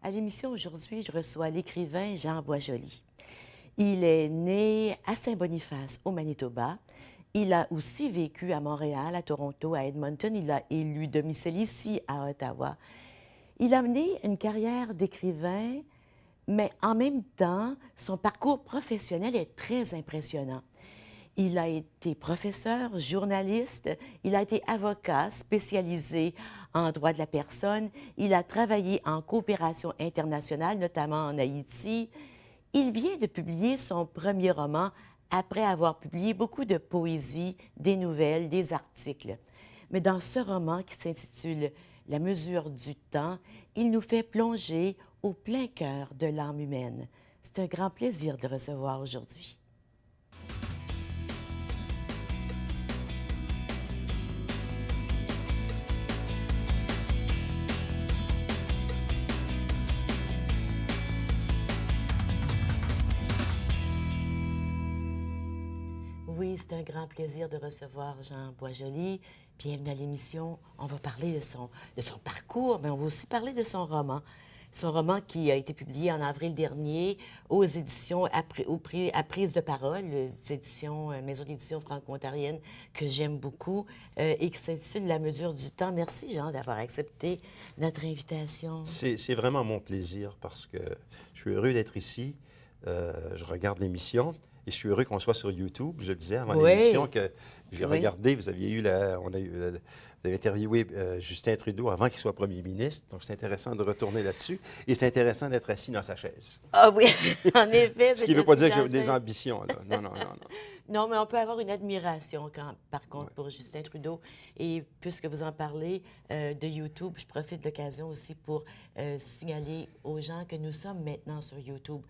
À l'émission aujourd'hui, je reçois l'écrivain Jean Boisjoli. Il est né à Saint-Boniface, au Manitoba. Il a aussi vécu à Montréal, à Toronto, à Edmonton. Il a élu domicile ici à Ottawa. Il a mené une carrière d'écrivain, mais en même temps, son parcours professionnel est très impressionnant. Il a été professeur, journaliste, il a été avocat spécialisé en droit de la personne, il a travaillé en coopération internationale, notamment en Haïti. Il vient de publier son premier roman après avoir publié beaucoup de poésie, des nouvelles, des articles. Mais dans ce roman qui s'intitule La mesure du temps, il nous fait plonger au plein cœur de l'âme humaine. C'est un grand plaisir de le recevoir aujourd'hui. Oui, c'est un grand plaisir de recevoir Jean Boisjoli. Bienvenue à l'émission. On va parler de son parcours, mais on va aussi parler de son roman. Son roman qui a été publié en avril dernier aux éditions à Prise de parole, les éditions, maison d'édition franco-ontarienne que j'aime beaucoup et qui s'intitule La mesure du temps. Merci, Jean, d'avoir accepté notre invitation. C'est vraiment mon plaisir parce que je suis heureux d'être ici. Je regarde l'émission et je suis heureux qu'on soit sur YouTube. Je le disais avant Oui. l'émission que j'ai Oui. regardé. Vous aviez eu vous avez interviewé Justin Trudeau avant qu'il soit premier ministre. Donc, c'est intéressant de retourner là-dessus. Et c'est intéressant d'être assis dans sa chaise. Ah oui, en effet. Ce qui ne veut pas dire que j'ai des ambitions. Là. Non, non, non, non. Non, mais on peut avoir une admiration, par contre, Ouais. pour Justin Trudeau. Et puisque vous en parlez de YouTube, je profite de l'occasion aussi pour signaler aux gens que nous sommes maintenant sur YouTube.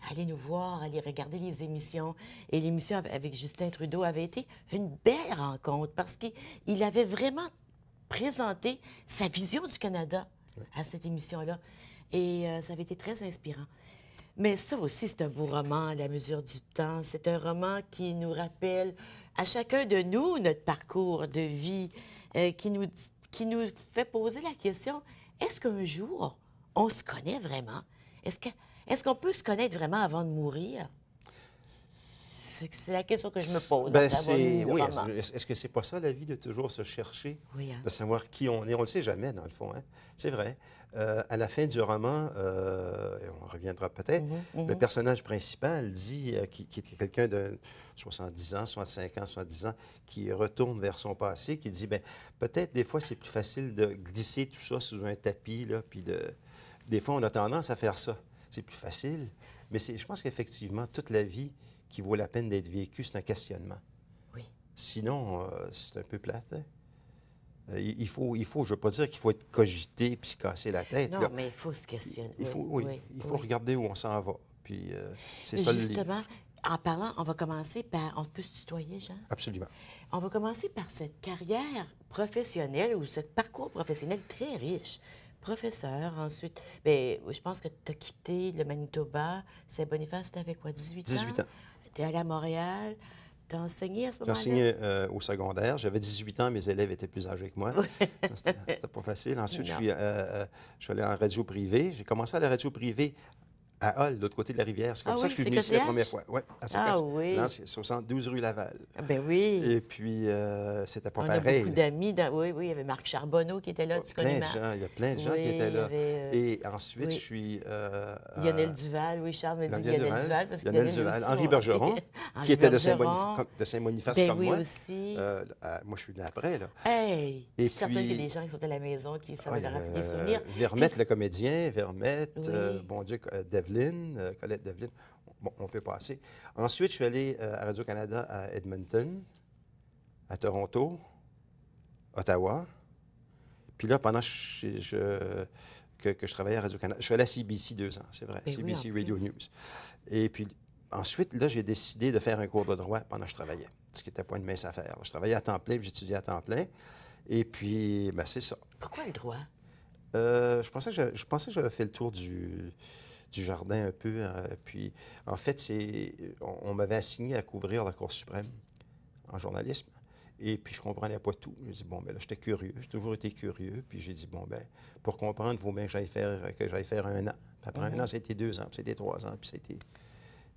Allez nous voir, allez regarder les émissions. Et l'émission avec Justin Trudeau avait été une belle rencontre parce qu'il avait vraiment présenté sa vision du Canada à cette émission-là. Et ça avait été très inspirant. Mais ça aussi, c'est un beau roman, La mesure du temps. C'est un roman qui nous rappelle à chacun de nous notre parcours de vie, qui nous fait poser la question, est-ce qu'un jour, on se connaît vraiment? Est-ce qu'on peut se connaître vraiment avant de mourir? C'est la question que je me pose Ben, après avoir lu le oui, roman. est-ce que c'est pas ça la vie de toujours se chercher, Oui, hein. de savoir qui on est? On le sait jamais, dans le fond, hein? C'est vrai. À la fin du roman, et on reviendra peut-être, le personnage principal dit, qui est quelqu'un de 70 ans, 65 ans, 70 ans, qui retourne vers son passé, qui dit, ben peut-être des fois c'est plus facile de glisser tout ça sous un tapis, là, puis des fois on a tendance à faire ça. C'est plus facile, mais je pense qu'effectivement, toute la vie qui vaut la peine d'être vécue, c'est un questionnement. Oui. Sinon, c'est un peu plate, hein? Il faut, je ne veux pas dire qu'il faut être cogité puis se casser la tête. Non, Là. mais il faut se questionner. Il faut, Oui, il faut oui. regarder où on s'en va. Puis c'est Mais ça le livre. justement, en parlant, on va commencer par... On peut se tutoyer, Jean? Absolument. On va commencer par cette carrière professionnelle ou ce parcours professionnel très riche. Professeur, ensuite, bien, je pense que tu as quitté le Manitoba. Saint-Boniface, tu avais quoi, 18 ans? 18 ans. Tu es allé à Montréal. Tu as enseigné à ce J'ai moment-là? enseigné au secondaire. J'avais 18 ans, mes élèves étaient plus âgés que moi. Ça, c'était pas facile. Ensuite, je suis allé en radio privée. J'ai commencé à la radio privée à Hull, de l'autre côté de la rivière. C'est comme Ah ça oui, que je suis c'est venu ici la CCH? première fois. Oui, à Ah CKS. oui. Non, c'est 72 rue Laval. Ah, ben oui. Et puis, c'était pas On pareil. a beaucoup d'amis. Oui, oui, il y avait Marc Charbonneau qui était là. Tu connais Plein de Marc? gens, il y a plein de gens Oui, qui étaient il y là. avait, Et ensuite, oui. je suis... Lionel Duval, oui, Charles me dit Lionel Lionel Duval, parce que Lionel Lionel Duval, aussi, Henri Bergeron, Henri qui était de Bergeron. Saint-Boniface Ben comme oui moi. aussi. Moi, je suis venu après, là. Hey! Je Et suis certaine qu'il y a puis- des gens qui sont à la maison qui savent Ouais, leur rappeler des souvenirs. Vermette, Puis- le comédien, Vermette, Oui. bon Dieu, Devlin, Colette Devlin. Bon, on peut passer. Ensuite, je suis allé à Radio-Canada à Edmonton, à Toronto, Ottawa. Puis là, pendant que je travaillais à Radio-Canada, je suis allé à CBC 2 ans, c'est vrai, Ben oui, CBC en Radio plus. News. Et puis ensuite, là, j'ai décidé de faire un cours de droit pendant que je travaillais, ce qui n'était pas une mince affaire. Je travaillais à temps plein, puis j'étudiais à temps plein. Et puis, ben, c'est ça. Pourquoi le droit? Je pensais que j'avais fait le tour du jardin un peu. Puis, en fait, on m'avait assigné à couvrir la Cour suprême en journalisme. Et puis, je ne comprenais pas tout. J'ai dit, bon, ben là, j'étais curieux. J'ai toujours été curieux. Puis, j'ai dit, bon, ben pour comprendre, il faut bien que j'aille faire 1 an. Puis après 1 an, c'était 2 ans, puis c'était 3 ans, puis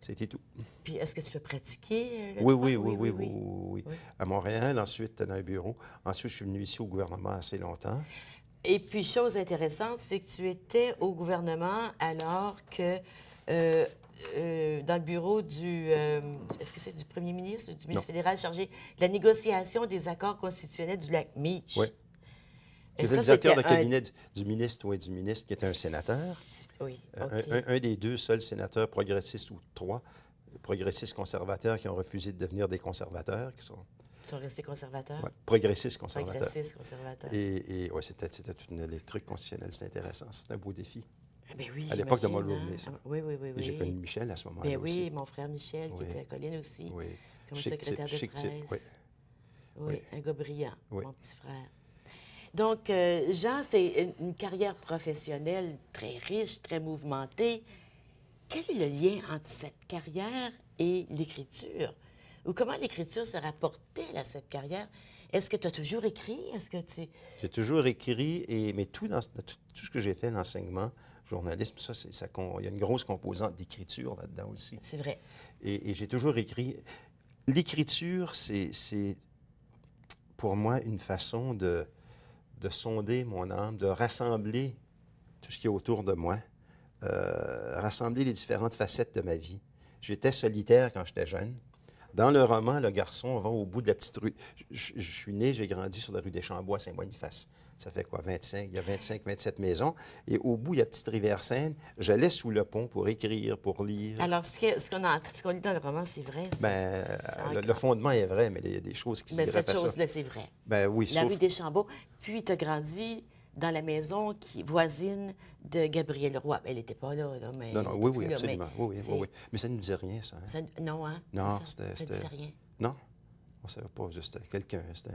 c'était tout. Puis, est-ce que tu as pratiqué le Oui, droit? oui, oui, oui, oui, oui, oui. À Montréal, ensuite, dans un bureau. Ensuite, je suis venu ici au gouvernement assez longtemps. Et puis, chose intéressante, c'est que tu étais au gouvernement alors que dans le bureau est-ce que c'est du premier ministre ou du ministre fédéral chargé de la négociation des accords constitutionnels du lac Meach? Oui. Et J'étais le ça, directeur de c'était cabinet du ministre, oui, du ministre, qui était un sénateur. Oui, Un, OK. un des 2 seuls sénateurs progressistes, ou 3 progressistes conservateurs qui ont refusé de devenir des conservateurs, qui sont Ils sont restés conservateurs? progressistes conservateurs. Progressistes conservateurs. Et ouais, c'était les trucs constitutionnels, c'était intéressant. C'était un beau défi. Ben oui, À l'époque de j'imagine, Mulroney, ça. Oui, oui, oui, Et j'ai oui. connu Michel à ce moment-là Ben aussi. oui, mon frère Michel, Oui. qui était à Colline aussi, Oui. comme Chic secrétaire type, de chic type, presse. oui. Oui, un gars brillant, Oui. mon petit frère. Donc, Jean, c'est une carrière professionnelle très riche, très mouvementée. Quel est le lien entre cette carrière et l'écriture? Ou comment l'écriture se rapportait à cette carrière? Est-ce que tu as toujours écrit? Est-ce que tu... J'ai toujours écrit, mais tout ce que j'ai fait, l'enseignement, journalisme, il y a une grosse composante d'écriture là-dedans aussi. C'est vrai. Et j'ai toujours écrit. L'écriture, c'est pour moi une façon de sonder mon âme, de rassembler tout ce qui est autour de moi, rassembler les différentes facettes de ma vie. J'étais solitaire quand j'étais jeune. Dans le roman, le garçon va au bout de la petite rue. Je suis né, j'ai grandi sur la rue des Chambois à Saint-Boniface. Ça fait quoi, 25? Il y a 25, 27 maisons. Et au bout, il y a petite rivière Seine. J'allais sous le pont pour écrire, pour lire. Alors, ce qu'on lit dans le roman, c'est vrai, ça? Ben, le fondement est vrai, mais il y a des choses qui Mais iraient cette pas ça. chose-là, c'est vrai. Ben oui, La sauf... rue des Chambeaux. Puis, tu as grandi dans la maison voisine de Gabrielle Roy. Elle n'était pas là, mais... Non, non, elle oui, était oui, plus là, absolument. mais Oui, oui, oui, oui. Mais ça ne nous disait rien, ça. Hein? Non, hein? Non, C'est ça. Ça ne disait rien. Non, on ne savait pas. Juste quelqu'un. C'était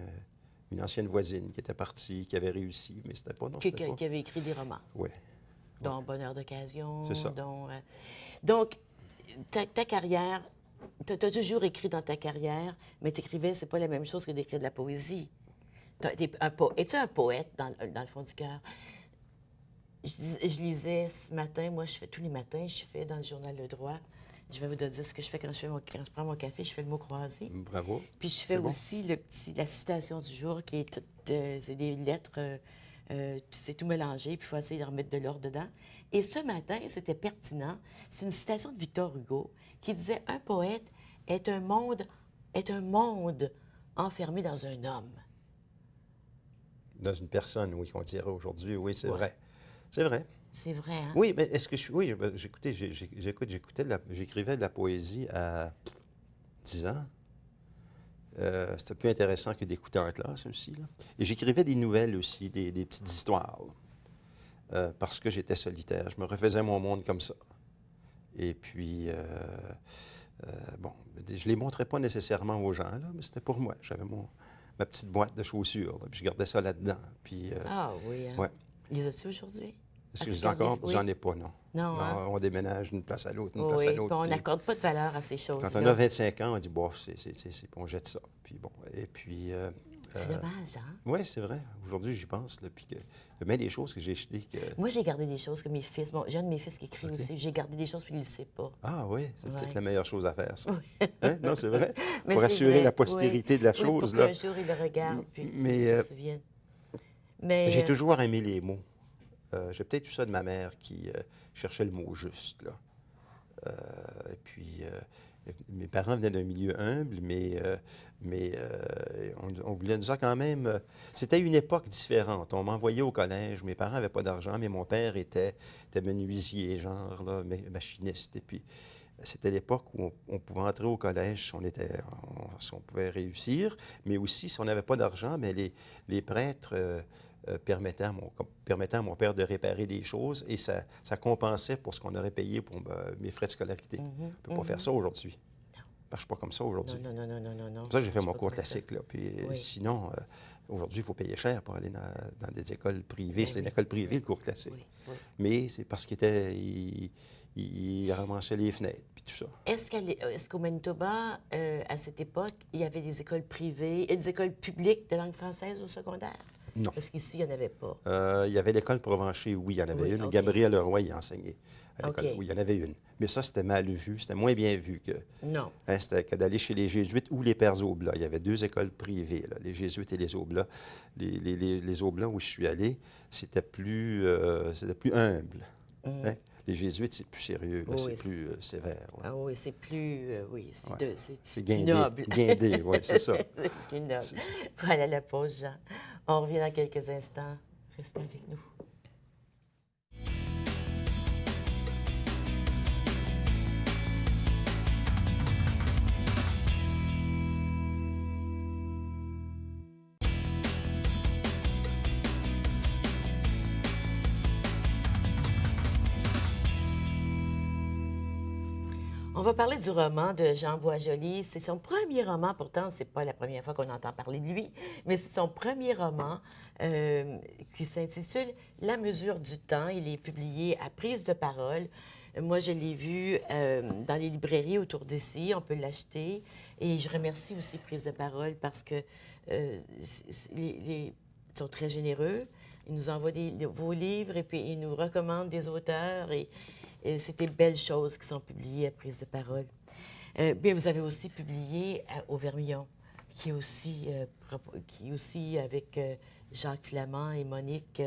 une ancienne voisine qui était partie, qui avait réussi, mais c'était pas... Non, c'était pas... Qui avait écrit des romans. Oui. Dont Bonheur d'occasion. C'est ça. Donc, ta carrière, tu as toujours écrit dans ta carrière, mais t'écrivais, c'est pas la même chose que d'écrire de la poésie. Es-tu un poète dans le fond du cœur? Je lisais ce matin, moi, tous les matins, je fais dans le journal Le Droit, je vais vous dire ce que je fais quand je prends mon café, je fais le mot croisé. Bravo. Puis je fais aussi la citation du jour, qui est c'est des lettres, c'est tout mélangé, puis il faut essayer de remettre de l'ordre dedans. Et ce matin, c'était pertinent. C'est une citation de Victor Hugo qui disait « Un poète est un monde enfermé dans un homme. » Dans une personne, oui, qu'on dirait aujourd'hui. Oui, c'est Ouais. vrai. C'est vrai. C'est vrai, hein? Oui, mais est-ce que je suis... Oui, j'écrivais de la poésie à 10 ans. C'était plus intéressant que d'écouter en classe aussi. Là. Et j'écrivais des nouvelles aussi, des petites histoires. Parce que j'étais solitaire. Je me refaisais mon monde comme ça. Et puis, bon, je ne les montrais pas nécessairement aux gens, là, mais c'était pour moi. J'avais ma petite boîte de chaussures, là, puis je gardais ça là-dedans. Puis, Ah oui, hein? ouais. Les as-tu aujourd'hui? Est-ce que As-tu je les ai encore? gardé? Oui. J'en ai pas, non. Non, hein? On déménage d'une place à l'autre, d'une Oui, place à puis l'autre. on puis n'accorde pas de valeur à ces choses-là. quand on a 25 ans, on dit, bon, on jette ça. Puis bon, et puis... C'est dommage, hein? oui, c'est vrai. Aujourd'hui, j'y pense. Là, puis il y a bien des choses que j'ai jetées. Moi, j'ai gardé des choses que mes fils... Bon, j'ai un de mes fils qui écrit aussi. J'ai gardé des choses, puis il ne le sait pas. Ah oui, c'est Ouais. peut-être la meilleure chose à faire, ça. Hein? Non, c'est vrai. Mais Pour c'est assurer vrai, la postérité de la oui, chose. pour Là. qu'un jour, il le regarde, puis Mais, qu'il se souvienne. Mais j'ai toujours aimé les mots. J'ai peut-être eu ça de ma mère qui cherchait le mot juste. Là. Et puis, mes parents venaient d'un milieu humble, mais on voulait nous dire quand même... c'était une époque différente. On m'envoyait au collège. Mes parents n'avaient pas d'argent, mais mon père était menuisier, genre, là, machiniste. Et puis, c'était l'époque où on pouvait entrer au collège si on pouvait réussir, mais aussi, si on n'avait pas d'argent, mais les prêtres... permettait à mon père de réparer des choses et ça compensait pour ce qu'on aurait payé pour mes frais de scolarité. On ne peut pas faire ça aujourd'hui. Ça ne marche pas comme ça aujourd'hui. non. C'est pour ça que j'ai fait mon cours comme ça. classique. Là. Puis, Oui. sinon, aujourd'hui, il faut payer cher pour aller dans des écoles privées. Ben C'est une oui. école privée, le cours classique. Oui, oui. Mais c'est parce qu'il il ramassait les fenêtres, puis tout ça. Est-ce qu'au Manitoba, à cette époque, il y avait des écoles privées et des écoles publiques de langue française au secondaire? Non. Parce qu'ici, il n'y en avait pas. Il y avait l'école Provencher, oui, il y en avait Oui, une. OK. Gabriel Leroy y enseignait à l'école. OK. Oui, il y en avait une. Mais ça, c'était mal vu, c'était moins bien vu que, Non. hein, c'était que d'aller chez les Jésuites ou les Pères Oblats. Il y avait deux écoles privées, là, les Jésuites et les Oblats. Les Oblats où je suis allé, c'était plus humble. Hein? Les Jésuites, c'est plus sérieux, là, Oui, c'est plus sévère. Ouais. Ah oui, c'est plus... oui, c'est Ouais. c'est C'est plus guindé. noble. Guindé, oui, c'est ça. C'est plus noble. C'est- Voilà la pause, Jean. On revient dans quelques instants. Restez avec nous. On va parler du roman de Jean Boisjoli. C'est son premier roman, pourtant, c'est pas la première fois qu'on entend parler de lui, mais c'est son premier roman qui s'intitule La mesure du temps. Il est publié à Prise de parole. Moi, je l'ai vu dans les librairies autour d'ici. On peut l'acheter. Et je remercie aussi Prise de parole parce que ils sont très généreux. Ils nous envoient vos livres et puis ils nous recommandent des auteurs. Et c'est des belles choses qui sont publiées à Prise de parole. Bien, vous avez aussi publié au Vermillon, qui est aussi avec Jacques Flamand et Monique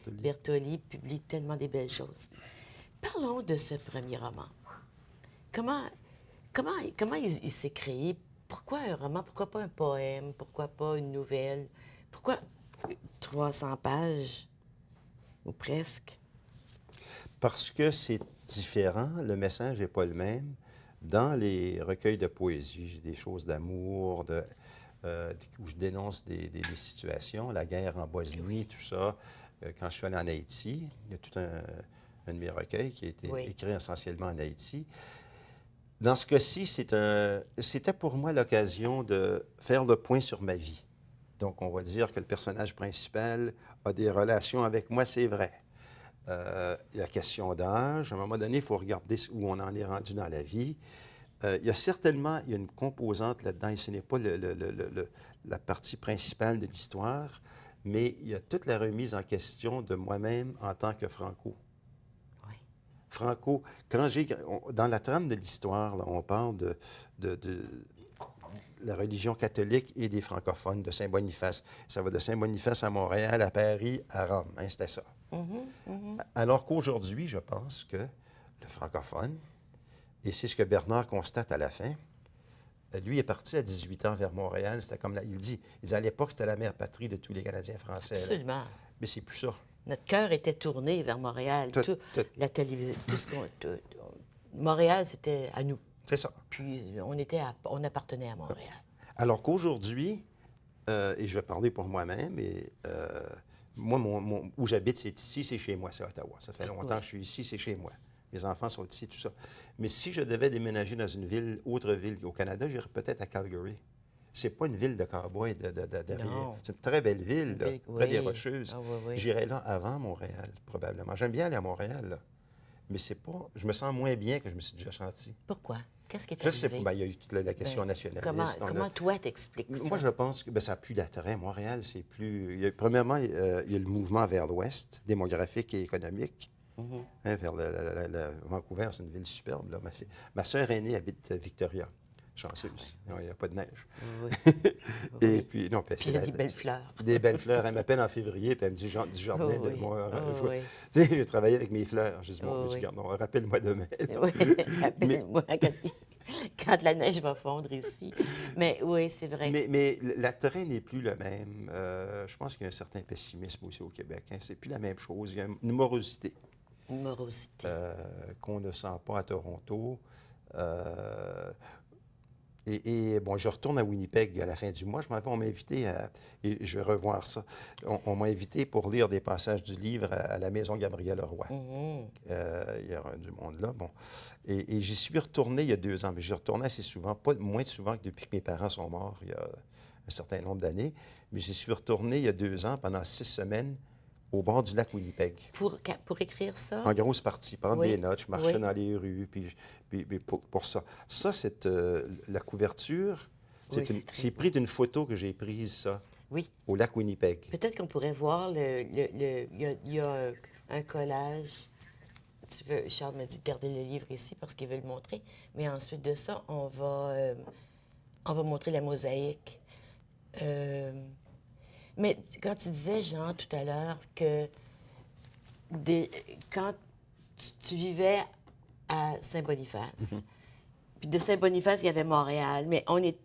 Bertoli, publie tellement des belles choses. Parlons de ce premier roman. Comment il s'est créé? Pourquoi un roman? Pourquoi pas un poème? Pourquoi pas une nouvelle? Pourquoi 300 pages, ou presque? Parce que c'est différent, le message n'est pas le même. Dans les recueils de poésie, j'ai des choses d'amour, où je dénonce des situations, la guerre en Bosnie, tout ça. Quand je suis allé en Haïti, il y a tout un de mes recueils qui a été écrit essentiellement en Haïti. Dans ce cas-ci, c'était pour moi l'occasion de faire le point sur ma vie. Donc, on va dire que le personnage principal a des relations avec moi, c'est vrai. La question d'âge, à un moment donné, il faut regarder où on en est rendu dans la vie. Il y a une composante là-dedans, et ce n'est pas la partie principale de l'histoire, mais il y a toute la remise en question de moi-même en tant que Franco. Oui. Franco, dans la trame de l'histoire, là, on parle de la religion catholique et des francophones de Saint-Boniface. Ça va de Saint-Boniface à Montréal, à Paris, à Rome. Hein, c'était ça. Alors qu'aujourd'hui, je pense que le francophone, et c'est ce que Bernard constate à la fin, lui est parti à 18 ans vers Montréal. C'était comme il dit à l'époque, c'était la mère patrie de tous les Canadiens français. Absolument. Là. Mais c'est plus ça. Notre cœur était tourné vers Montréal. Tout. La télévision, Montréal, c'était à nous. C'est ça. Puis on appartenait à Montréal. Alors qu'aujourd'hui, et je vais parler pour moi-même, moi, où j'habite, c'est ici, c'est chez moi, c'est Ottawa. Ça fait longtemps que je suis ici, c'est chez moi. Mes enfants sont ici, tout ça. Mais si je devais déménager dans une autre ville au Canada, j'irais peut-être à Calgary. C'est pas une ville de cow-boys derrière. C'est une très belle ville, là, près des Rocheuses. Ah, oui. J'irais là avant Montréal, probablement. J'aime bien aller à Montréal, là. Mais c'est pas... Je me sens moins bien que je me suis déjà senti. Pourquoi? Qu'est-ce qui est Je sais arrivé? pas. Il y a eu toute la question nationaliste. Comment toi t'expliques ça? Moi, je pense que ça n'a plus d'attrait. Montréal, c'est plus... Premièrement, il y a le mouvement vers l'ouest, démographique et économique. Hein, vers Vancouver, c'est une ville superbe. Là. Ma sœur aînée habite Victoria. Chanceuse. Il n'y a pas de neige. Oui. Et puis, non, Puis il y a des belles fleurs. Des belles fleurs. Elle m'appelle en février, puis elle me dit du jardin de moi. Tu sais, j'ai travaillé avec mes fleurs. Je dis, bon, rappelle-moi demain. Oui, rappelle-moi quand la neige va fondre ici. Mais oui, c'est vrai. Mais l'attrait n'est plus le même. Je pense qu'il y a un certain pessimisme aussi au Québec. Hein. C'est plus la même chose. Il y a une morosité. Une morosité. Qu'on ne sent pas à Toronto. Bon, je retourne à Winnipeg à la fin du mois. On m'a invité et je vais revoir ça. On m'a invité pour lire des passages du livre à la Maison Gabriel Leroy. Il y a du monde là. Bon. Et j'y suis retourné il y a 2 ans, mais j'y retourné assez souvent, pas moins souvent que depuis que mes parents sont morts, il y a un certain nombre d'années. Mais j'y suis retourné il y a 2 ans, pendant 6 semaines, au bord du lac Winnipeg. Pour écrire ça? En grosse partie, prendre Oui, des notes, je marchais oui, dans les rues, puis pour ça. Ça, c'est la couverture, oui, c'est c'est très beau. pris d'une photo que j'ai prise, ça, Oui. au lac Winnipeg. Peut-être qu'on pourrait voir il y a un collage. Charles me dit de garder le livre ici parce qu'il veut le montrer. Mais ensuite de ça, on va montrer la mosaïque. Euh, mais quand tu disais, Jean, tout à l'heure, que des- quand tu vivais à Saint-Boniface, puis de Saint-Boniface, il y avait Montréal,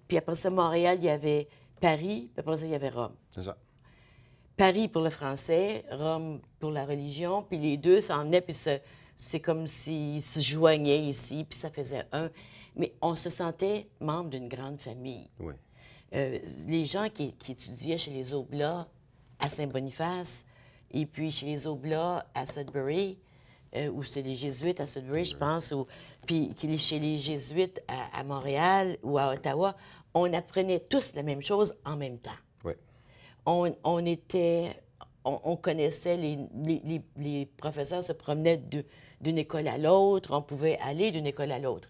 puis après ça, Montréal, il y avait Paris, puis après ça, il y avait Rome. C'est ça. Paris pour le français, Rome pour la religion, puis les deux s'en venaient, puis c'est comme s'ils se joignaient ici, puis ça faisait un. Mais on se sentait membre d'une grande famille. Oui. Les gens qui étudiaient chez les Oblats à Saint-Boniface, et puis chez les Oblats à Sudbury, ou c'est les Jésuites à Sudbury, je pense, puis chez les Jésuites à Montréal ou à Ottawa, on apprenait tous la même chose en même temps. Oui. On connaissait, les professeurs se promenaient d'une école à l'autre, on pouvait aller d'une école à l'autre.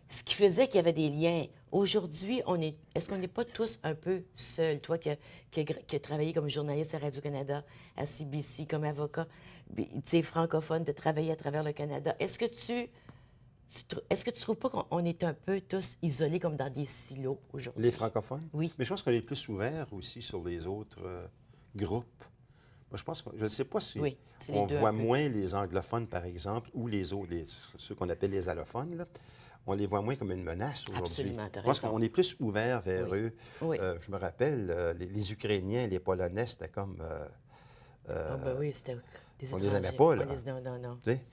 Ce qui faisait qu'il y avait des liens. Aujourd'hui, est-ce qu'on n'est pas tous un peu seuls? Toi qui as travaillé comme journaliste à Radio-Canada, à CBC, comme avocat, tu es francophone, de travailler à travers le Canada. Est-ce que tu trouves pas qu'on est un peu tous isolés comme dans des silos aujourd'hui? Les francophones? Oui. Mais je pense qu'on est plus ouvert aussi sur les autres groupes. Moi, je pense que, je ne sais pas si Oui, c'est les on deux voit un peu. moins les anglophones, par exemple, ou les autres, ceux qu'on appelle les allophones, là. On les voit moins comme une menace aujourd'hui. Absolument, t'as Je pense raison. qu'on est plus ouvert vers Oui. eux. Oui. Je me rappelle, les Ukrainiens, les Polonais, c'était comme... Ah ben oui, c'était des on les étrangers. aimait pas, là. Non, non, non. Tu sais?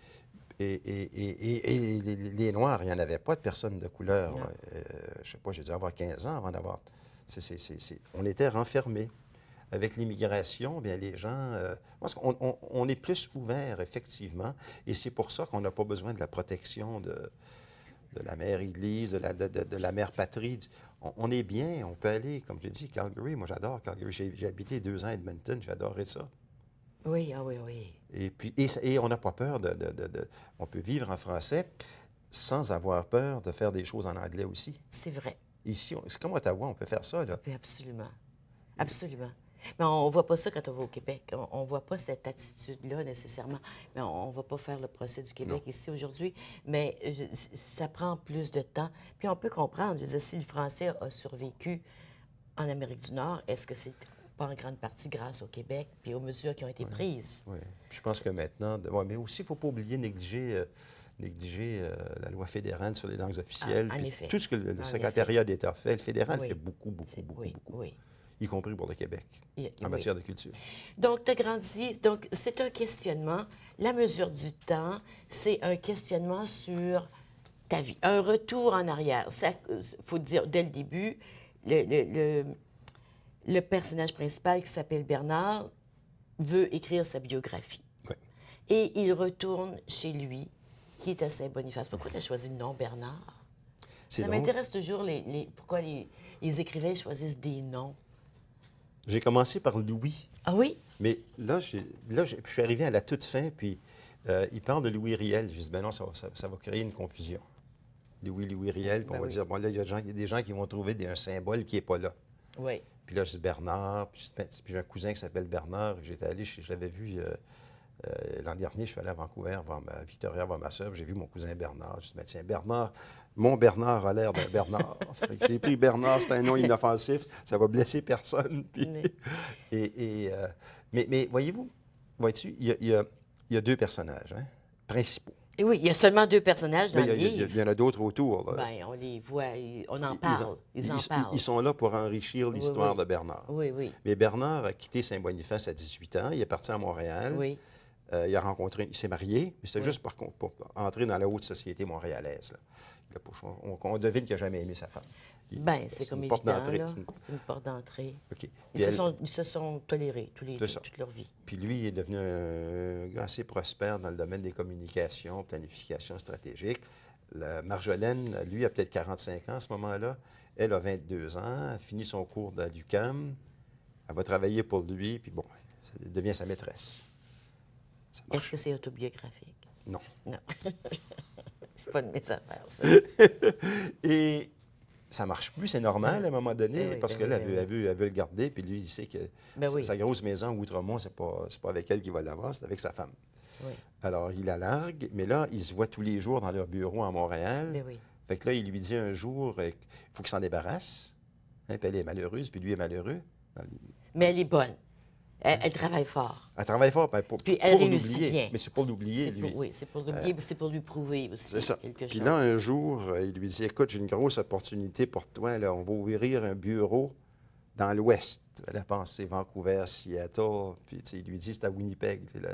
Et les Noirs, il n'y en avait pas de personnes de couleur. Non. Je sais pas, j'ai dû avoir 15 ans avant d'avoir... On était renfermés. Avec l'immigration, bien les gens... je pense qu'on est plus ouvert, effectivement, et c'est pour ça qu'on n'a pas besoin de la protection de la mère Église, de la mère patrie. On est bien, on peut aller, comme j'ai dit, Calgary. Moi, j'adore Calgary. J'ai habité 2 ans à Edmonton, j'adorais ça. Oui, ah oui, oui. Et puis, et on n'a pas peur on peut vivre en français sans avoir peur de faire des choses en anglais aussi. C'est vrai. Ici, c'est comme Ottawa, on peut faire ça, là. Oui, absolument. Absolument. Mais on ne voit pas ça quand on va au Québec. On ne voit pas cette attitude-là nécessairement. Mais on ne va pas faire le procès du Québec ici aujourd'hui. Mais ça prend plus de temps. Puis on peut comprendre. Je veux dire, si le français a survécu en Amérique du Nord, est-ce que c'est pas en grande partie grâce au Québec puis aux mesures qui ont été prises? Oui. Puis je pense que maintenant... ouais, mais aussi, il ne faut pas oublier, négliger la loi fédérale sur les langues officielles. Ah, en Puis effet. tout ce que le En secrétariat d'État fait, le fédéral Oui. fait beaucoup, Oui, beaucoup. oui. Y compris pour le Québec, Oui. en matière de culture. Donc, tu as grandi. Donc, c'est un questionnement. La mesure du temps, c'est un questionnement sur ta vie. Un retour en arrière. Il faut dire, dès le début, le personnage principal qui s'appelle Bernard veut écrire sa biographie. Oui. Et il retourne chez lui, qui est à Saint-Boniface. Pourquoi tu as choisi le nom Bernard? C'est Ça drôle. m'intéresse toujours pourquoi les écrivains choisissent des noms. J'ai commencé par Louis, Ah oui? mais je suis arrivé à la toute fin, puis il parle de Louis Riel. J'ai dit, ben non, ça va créer une confusion. Louis Riel, puis on va dire, bon, là, il y a des gens qui vont trouver un symbole qui n'est pas là. Oui. Puis là, je dis Bernard, puis j'ai un cousin qui s'appelle Bernard, j'étais allé, je l'avais vu l'an dernier, je suis allé à Vancouver, Victoria, voir ma soeur, j'ai vu mon cousin Bernard. Je dis, ben, tiens, Bernard, mon Bernard a l'air d'un Bernard. J'ai pris Bernard, c'est un nom inoffensif, ça va blesser personne. Puis, mais voyez-vous, vois-tu, il y a 2 personnages principaux. Et oui, il y a seulement 2 personnages dans Mais le il livre. y en a d'autres autour. Là. Bien, on les voit, on en parle. Ils en parlent. Ils sont là pour enrichir l'histoire oui. de Bernard. Oui, oui. Mais Bernard a quitté Saint-Boniface à 18 ans. Il est parti à Montréal. Oui. Il s'est marié, mais c'était juste pour entrer dans la haute société montréalaise. Là. On devine qu'il n'a jamais aimé sa femme. Bien, c'est comme une évident, porte d'entrée. là. C'est une porte d'entrée. OK. Ils se sont tolérés toute leur vie. Puis lui, il est devenu un gars assez prospère dans le domaine des communications, planification stratégique. Marjolaine, lui, a peut-être 45 ans à ce moment-là. Elle a 22 ans, a fini son cours de l'UQAM. Elle va travailler pour lui, puis bon, Elle devient sa maîtresse. Ça Est-ce marche. que c'est autobiographique? Non. Non. C'est pas de mes affaires, ça. Et ça marche plus, c'est normal à un moment donné, Ben oui, parce ben qu'elle oui, elle ben veut, oui. elle veut- elle veut le garder, puis lui, il sait que Ben oui. sa grosse maison à Outremont, c'est pas avec elle qu'il va l'avoir, c'est avec sa femme. Oui, Alors, il la largue, mais là, ils se voient tous les jours dans leur bureau à Montréal. ben oui. Fait que là, il lui dit un jour il faut qu'il s'en débarrasse. Hein, puis elle est malheureuse, puis lui est malheureux. Mais elle est bonne. Elle travaille fort. Elle travaille fort pour Puis elle pour réussit l'oublier. bien. Mais c'est pour l'oublier, lui. Oui, c'est pour l'oublier, mais c'est pour lui prouver aussi C'est ça. quelque Puis chose. là, un jour, il lui dit, écoute, j'ai une grosse opportunité pour toi. Là. On va ouvrir un bureau dans l'Ouest. Elle a pensé Vancouver, Seattle. Puis tu sais, il lui dit, c'est à Winnipeg. Tu sais, là,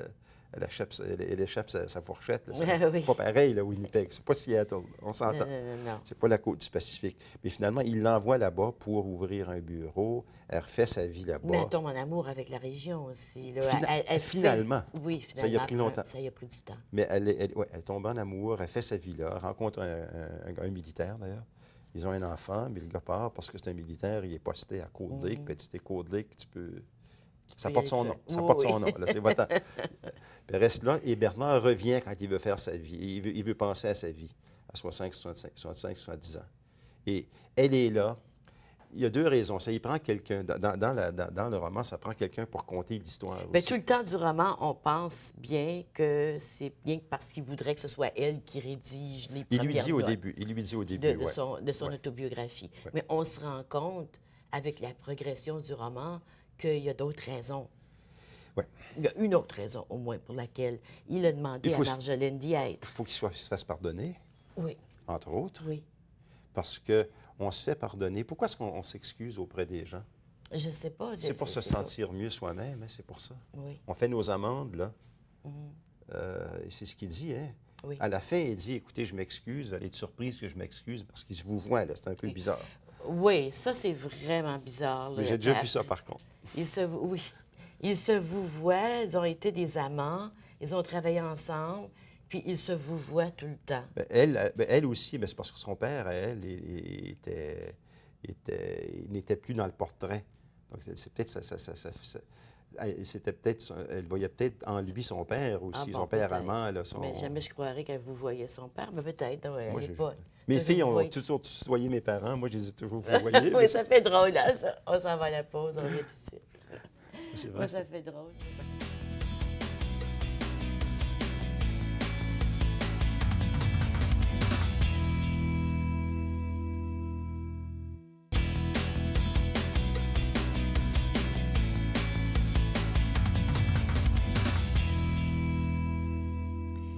elle échappe sa fourchette. Là. Ah oui. C'est pas pareil, là, Winnipeg. C'est pas Seattle. On s'entend. Non. C'est pas la côte du Pacifique. Mais finalement, il l'envoie là-bas pour ouvrir un bureau. Elle refait sa vie là-bas. Mais elle tombe en amour avec la région aussi. Là. Finalement. Oui, finalement. Ça y a pris longtemps. Ça y a pris du temps. Mais elle tombe en amour, elle fait sa vie là, elle rencontre un militaire d'ailleurs. Ils ont un enfant, mais le gars part parce que c'est un militaire, il est posté à Cold Lake. Puis tu sais, Cold Lake, tu peux. Ça peux y porte aller son tout nom. seul. Ça Oui, porte oui. son nom. Là, c'est votant. Puis elle reste là et Bernard revient quand il veut faire sa vie. Il veut penser à sa vie, à 65, 70 ans. Et elle est là. Il y a deux raisons. Ça y prend quelqu'un. Dans le roman, ça prend quelqu'un pour conter l'histoire Bien, aussi. tout le temps du roman, on pense bien que c'est bien parce qu'il voudrait que ce soit elle qui rédige les Il premières lui dit au notes début. Il lui dit au début, de ouais. son Ouais. autobiographie. Ouais. Mais on se rend compte, avec la progression du roman, qu'il y a d'autres raisons. Ouais. Il y a une autre raison, au moins, pour laquelle il a demandé Il faut- à Marjolaine d'y être. Il faut qu'il se fasse pardonner, Oui, entre autres. oui. Parce qu'on se fait pardonner. Pourquoi est-ce qu'on s'excuse auprès des gens? Je sais pas. C'est pour se c'est pas- sentir mieux soi-même, hein, c'est pour ça. Oui, On fait nos amendes, là. Et c'est ce qu'il dit, hein. oui. À la fin, il dit, écoutez, je m'excuse, vous allez être surprise que je m'excuse parce qu'il vous voit, là. C'est un peu bizarre. Oui, ça, c'est vraiment bizarre. là. Mais j'ai déjà vu ça, par contre. Oui. Ils se vouvoient, ils ont été des amants, ils ont travaillé ensemble, puis ils se vouvoient tout le temps. Elle aussi, mais c'est parce que son père, elle, il n'était plus dans le portrait. Donc, c'est peut-être c'était peut-être, elle voyait peut-être en lui son père aussi, Ah bon, son père peut-être. amant. Là, son... Mais jamais je croirais qu'elle vous voyait son père, mais peut-être. Oui, Moi, elle j'ai est pas. vu. Mes filles ont vouvoyer. toujours tutoyé mes parents. Moi, je les ai toujours vouvoyés. Oui, ça fait drôle, hein, ça. On s'en va à la pause, on revient tout de suite. C'est vrai. Moi, ça fait drôle.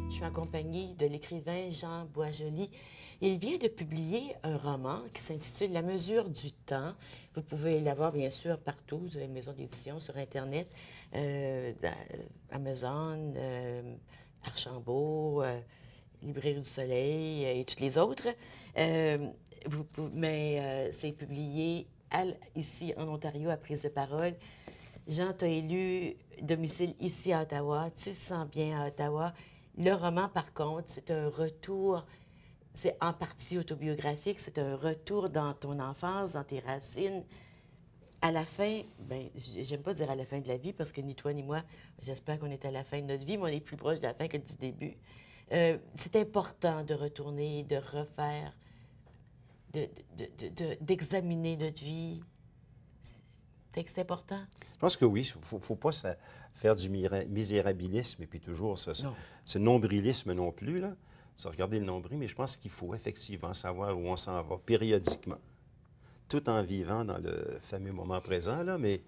Je suis en compagnie de l'écrivain Jean Boisjoli. Il vient de publier un roman qui s'intitule La mesure du temps. Vous pouvez l'avoir, bien sûr, partout, dans les maisons d'édition, sur Internet, Amazon, Archambault, Librairie du Soleil et toutes les autres. Mais c'est publié ici en Ontario à Prise de parole. Jean, tu as élu domicile ici à Ottawa. Tu te sens bien à Ottawa. Le roman, par contre, c'est un retour, c'est en partie autobiographique, c'est un retour dans ton enfance, dans tes racines. À la fin, ben, j'aime pas dire à la fin de la vie, parce que ni toi ni moi, j'espère qu'on est à la fin de notre vie, mais on est plus proche de la fin que du début. C'est important de retourner, de refaire, d'examiner notre vie. C'est important? Je pense que oui. Il ne faut pas faire du misérabilisme et puis toujours Non. ce nombrilisme non plus. Là. Se regarder le nombril, mais je pense qu'il faut effectivement savoir où on s'en va périodiquement, tout en vivant dans le fameux moment présent, là, mais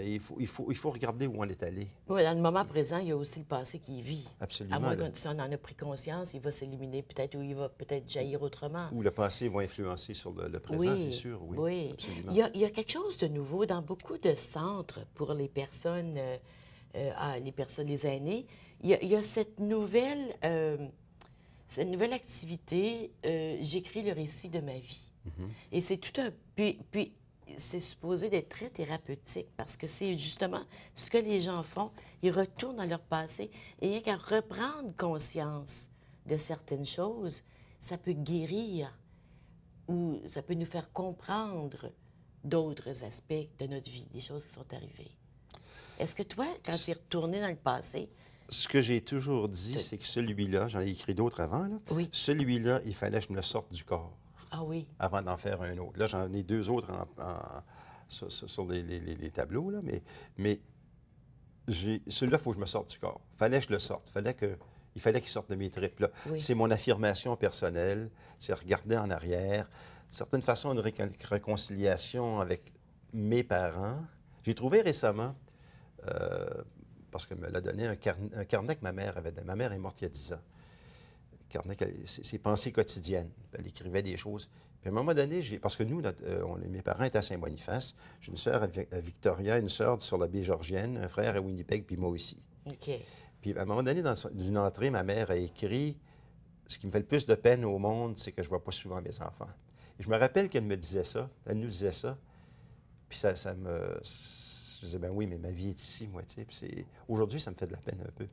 il faut regarder où on est allé. Oui, dans le moment présent, il y a aussi le passé qui vit. Absolument. À moins là. que si on en a pris conscience, il va s'éliminer peut-être ou il va peut-être jaillir autrement. Où le passé va influencer sur le présent, c'est sûr, oui. Oui. Absolument. Il y a quelque chose de nouveau dans beaucoup de centres pour les personnes, les aînés. Il y a cette nouvelle activité, j'écris le récit de ma vie. Et c'est tout un... Puis c'est supposé d'être très thérapeutique parce que c'est justement ce que les gens font. Ils retournent dans leur passé et rien qu'à reprendre conscience de certaines choses, ça peut guérir ou ça peut nous faire comprendre d'autres aspects de notre vie, des choses qui sont arrivées. Est-ce que toi, quand tu es retourné dans le passé, Ce que j'ai toujours dit, c'est que celui-là, j'en ai écrit d'autres avant, là, oui, celui-là, il fallait que je me le sorte du corps ah oui, avant d'en faire un autre. Là, j'en ai deux autres sur les tableaux, là, mais celui-là, il faut que je me sorte du corps. Fallait que je le sorte. Il fallait qu'il sorte de mes tripes. Là. oui, C'est mon affirmation personnelle, c'est regarder en arrière. D'une certaine façon, une réconciliation avec mes parents. J'ai trouvé récemment, euh, parce qu'elle me l'a donné, un carnet que ma mère avait donné. Ma mère est morte il y a 10 ans. Carnet, ses pensées quotidiennes. Elle écrivait des choses. Puis à un moment donné, parce que nous, mes parents étaient à Saint-Boniface. J'ai une sœur à Victoria, une sœur sur la baie Georgienne, un frère à Winnipeg, puis moi aussi. OK. Puis à un moment donné, dans une entrée, ma mère a écrit ce qui me fait le plus de peine au monde, c'est que je ne vois pas souvent mes enfants. Et je me rappelle qu'elle me disait ça, elle nous disait ça. Puis ça me. Je disais, ben oui, mais ma vie est ici, moi, tu sais. Puis aujourd'hui, ça me fait de la peine un peu.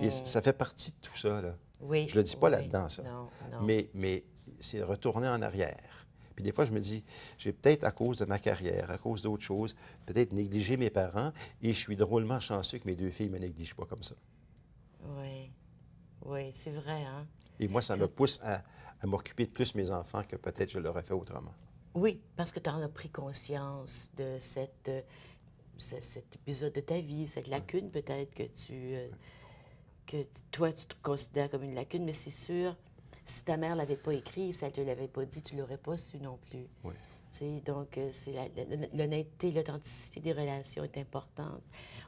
Et ça fait partie de tout ça, là. Oui. Je le dis pas oui. là-dedans, ça. Non, non. Mais c'est retourner en arrière. Puis des fois, je me dis, j'ai peut-être, à cause de ma carrière, à cause d'autres choses, peut-être négligé mes parents, et je suis drôlement chanceux que mes deux filles ne me négligent pas comme ça. Oui. Oui, c'est vrai, hein? Et moi, ça me pousse à m'occuper de plus mes enfants que peut-être je l'aurais fait autrement. Oui, parce que tu en as pris conscience de cet épisode de ta vie, cette lacune peut-être que toi, tu te considères comme une lacune, mais c'est sûr, si ta mère l'avait pas écrit, si elle te l'avait pas dit, tu l'aurais pas su non plus. Oui. Tu sais, donc, c'est l'honnêteté, l'authenticité des relations est importante.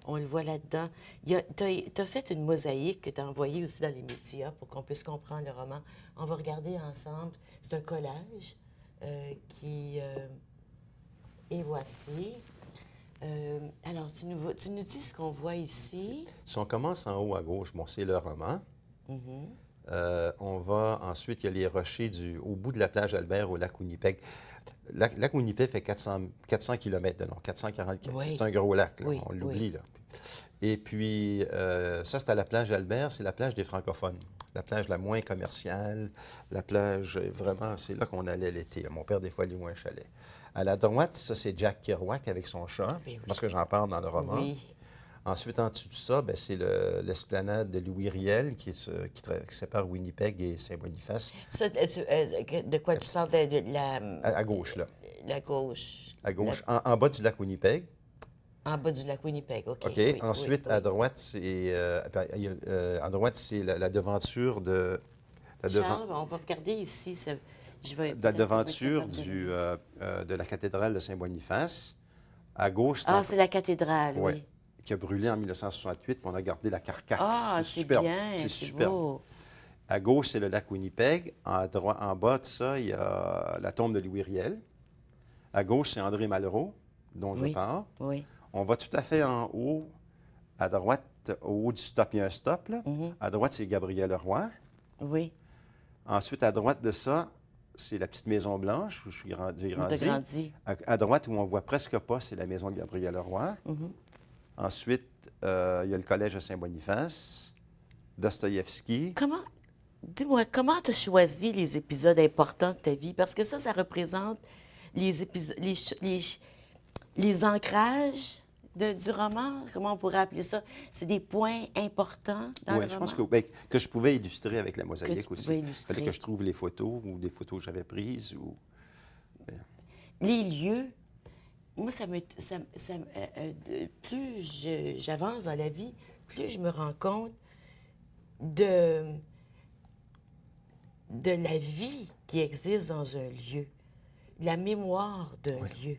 On le voit là-dedans. Tu as fait une mosaïque que tu as envoyée aussi dans les médias pour qu'on puisse comprendre le roman. On va regarder ensemble. C'est un collage et voici. Alors, tu nous dis ce qu'on voit ici. Si on commence en haut à gauche, bon, c'est le roman. On va ensuite, il y a les rochers au bout de la plage Albert au lac Winnipeg. Lac Winnipeg fait 400 km de long, 440 km. Oui. C'est un gros lac, là. Oui, On l'oublie, oui. là. Et puis, ça, c'est à la plage Albert, c'est la plage des francophones. La plage la moins commerciale, la plage, vraiment, c'est là qu'on allait l'été. Mon père, des fois, allait louer un chalet. À la droite, ça, c'est Jack Kerouac avec son chat, Ben oui. parce que j'en parle dans le roman. Oui. Ensuite, en dessous de ça, ben, c'est l'esplanade de Louis Riel qui sépare Winnipeg et Saint-Boniface, Ça, de quoi tu sors de la, à gauche, là. la gauche? À gauche, en bas du lac Winnipeg. En bas du lac Winnipeg, OK. OK. Oui, Ensuite, oui, à oui. droite, à droite, c'est la devanture de... Charles, on va regarder ici. Je vais La peut-être devanture être capable de la cathédrale de Saint-Boniface. À gauche, Ah, c'est la cathédrale, ouais, oui. qui a brûlé en 1968, puis on a gardé la carcasse. Ah, C'est c'est superbe. bien, C'est c'est superbe. beau. À gauche, c'est le lac Winnipeg. En bas de ça, il y a la tombe de Louis Riel. À gauche, c'est André Malraux, dont je Oui, parle. oui. On va tout à fait en haut, à droite, au haut du stop, il y a un stop. Là. À droite, c'est Gabriel Leroy. Oui. Ensuite, à droite de ça, c'est la petite Maison Blanche où j'ai On grandi. t'a grandi. À droite, où on voit presque pas, c'est la maison de Gabriel Leroy. Ensuite, il y a le collège de Saint-Boniface, Dostoïevski. Dis-moi, comment tu as choisi les épisodes importants de ta vie? Parce que ça représente les épisodes, les ancrages du roman, comment on pourrait appeler ça? C'est des points importants dans le Oui, roman? je pense que je pouvais illustrer avec la Que mosaïque tu aussi. pouvais Il illustrer. fallait que je trouve les photos ou des photos que j'avais prises. Les lieux, moi, plus j'avance dans la vie, plus je me rends compte de la vie qui existe dans un lieu, de la mémoire d'un lieu.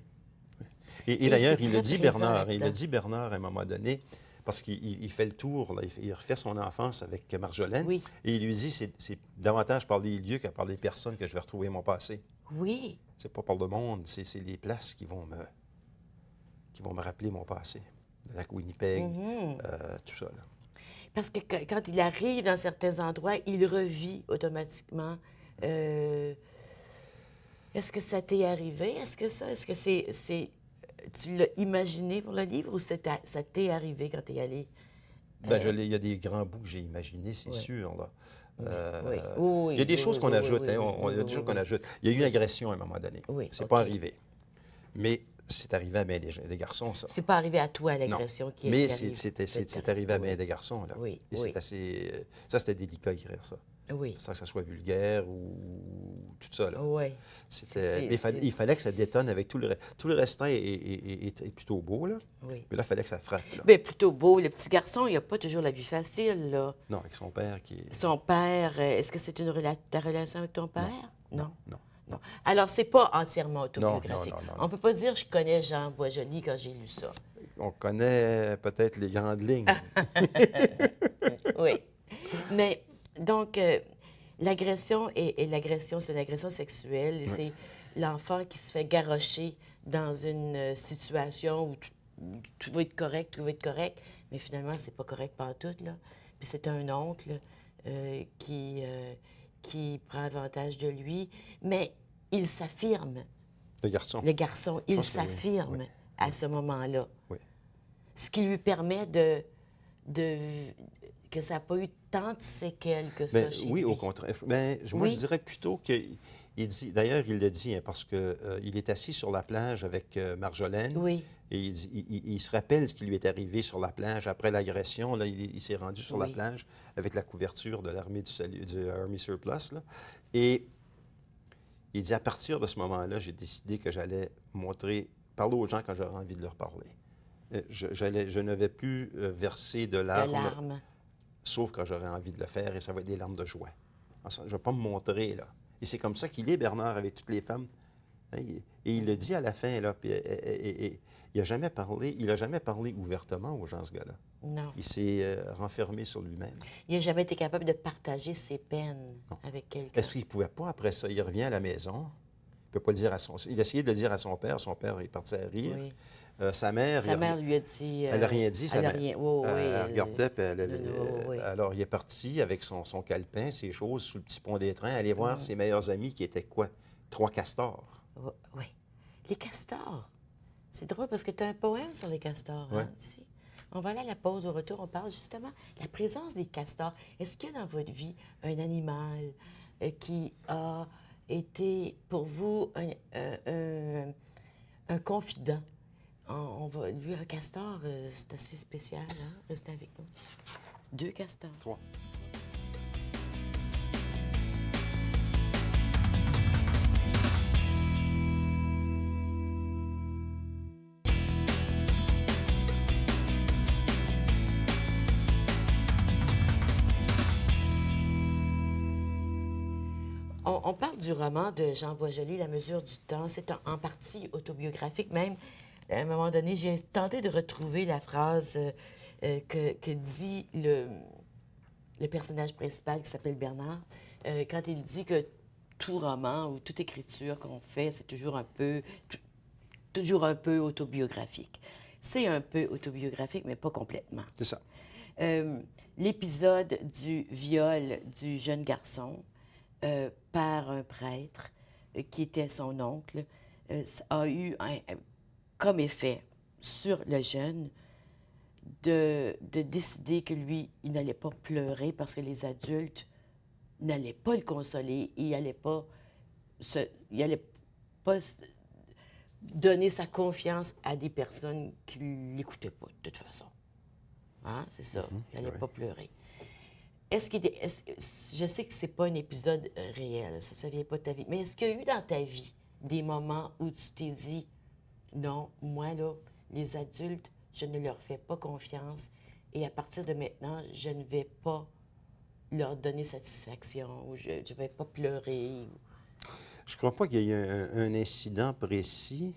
Et Et d'ailleurs, c'est il le très dit, présent Bernard. Il là-dedans. le dit, Bernard, à un moment donné, parce qu'il fait le tour, là, il refait son enfance avec Marjolaine. Oui. Et il lui dit, c'est davantage par les lieux que par les personnes que je vais retrouver mon passé. Oui, C'est pas par le monde, c'est les places qui vont me rappeler mon passé. Le lac Winnipeg, tout ça. Là. parce que quand il arrive dans certains endroits, il revit automatiquement. Est-ce que ça t'est arrivé? Est-ce que c'est tu l'as imaginé pour le livre ou ça t'est arrivé quand tu es allé? Ben, il y a des grands bouts que j'ai imaginés, c'est sûr. Là. Oui. Oui, il y a des oui, choses oui, qu'on oui, ajoute. oui, hein, oui, il y a des oui, choses oui, qu'on oui. ajoute. Il y a eu une agression à un moment donné. Oui, C'est OK. pas arrivé. Mais c'est arrivé à bien des garçons, ça. C'est pas arrivé à toi, Non. l'agression qui Mais qui arrive. c'est arrivé à bien des garçons, là. Oui, Et oui. c'est assez... ça, c'était délicat, écrire ça. Oui. Sans que ça soit vulgaire ou tout ça, là. Oui. Mais il fallait que ça détonne avec tout le reste. Tout le restant est plutôt beau, là. Oui. Mais là, il fallait que ça frappe, là. Bien, plutôt beau. Le petit garçon, il n'a pas toujours la vie facile, là. Non, avec son père qui est... Son père, est-ce que c'est ta relation avec ton père? Non. Non. Alors, c'est pas entièrement autobiographique. Non. On peut pas dire je connais Jean Boisjoli quand j'ai lu ça. On connaît peut-être les grandes lignes. Oui. Mais, donc, l'agression et l'agression, c'est l'agression sexuelle. Et c'est l'enfant qui se fait garrocher dans une situation où tout va être correct, mais finalement, c'est pas correct pantoute, là. Puis c'est un oncle qui prend avantage de lui, mais il s'affirme. Le garçon. Le garçon, il pense que oui. s'affirme Oui. à ce moment-là. Oui. Ce qui lui permet que ça n'a pas eu tant de séquelles que ça chez oui, lui. au contraire. Mais moi, Oui. je dirais plutôt qu'il dit... D'ailleurs, il le dit, hein, parce qu'il est assis sur la plage avec Marjolaine. Oui. Et il se rappelle ce qui lui est arrivé sur la plage après l'agression. Là, il s'est rendu sur la Oui. plage avec la couverture de l'armée du salut, du Army Surplus. Là. Et il dit, à partir de ce moment-là, j'ai décidé que j'allais parler aux gens quand j'aurais envie de leur parler. Je ne vais plus verser de larmes, sauf quand j'aurai envie de le faire, et ça va être des larmes de joie. Je ne vais pas me montrer, là. Et c'est comme ça qu'il est, Bernard, avec toutes les femmes. Hein, et il le dit à la fin, là, puis il n'a jamais parlé ouvertement aux gens, ce gars-là. Non. Il s'est renfermé sur lui-même. Il n'a jamais été capable de partager ses peines avec quelqu'un. Est-ce qu'il ne pouvait pas, après ça, il revient à la maison, il peut pas le dire à son... Il a essayé de le dire à son père est parti à rire. Oui. Sa mère... Sa mère lui a dit... Elle n'a rien dit, sa mère. Elle regardait, puis oui. alors il est parti avec son calepin, ses choses, sous le petit pont des trains, aller voir ses meilleurs amis qui étaient quoi? 3 castors. Oui. Les castors. C'est drôle parce que tu as un poème sur les castors, hein, ici. On va aller à la pause. Au retour, on parle justement de la présence des castors. Est-ce qu'il y a dans votre vie un animal qui a été pour vous un confident? Lui, un castor, c'est assez spécial. Hein? Restez avec nous. 2 castors. 3. On parle du roman de Jean Boisjoli, La mesure du temps. C'est en partie autobiographique. Même, à un moment donné, j'ai tenté de retrouver la phrase que dit le personnage principal qui s'appelle Bernard, quand il dit que tout roman ou toute écriture qu'on fait, c'est toujours un peu autobiographique. C'est un peu autobiographique, mais pas complètement. C'est ça. L'épisode du viol du jeune garçon par un prêtre qui était son oncle a eu comme effet sur le jeune de décider que lui, il n'allait pas pleurer parce que les adultes n'allaient pas le consoler et il n'allait pas donner sa confiance à des personnes qui ne l'écoutaient pas, de toute façon. Hein? C'est ça, il n'allait pas pleurer. Je sais que c'est pas un épisode réel, ça ne vient pas de ta vie, mais est-ce qu'il y a eu dans ta vie des moments où tu t'es dit, non, moi, là, les adultes, je ne leur fais pas confiance et à partir de maintenant, je ne vais pas leur donner satisfaction ou je ne vais pas pleurer? Je ne crois pas qu'il y ait eu un incident précis.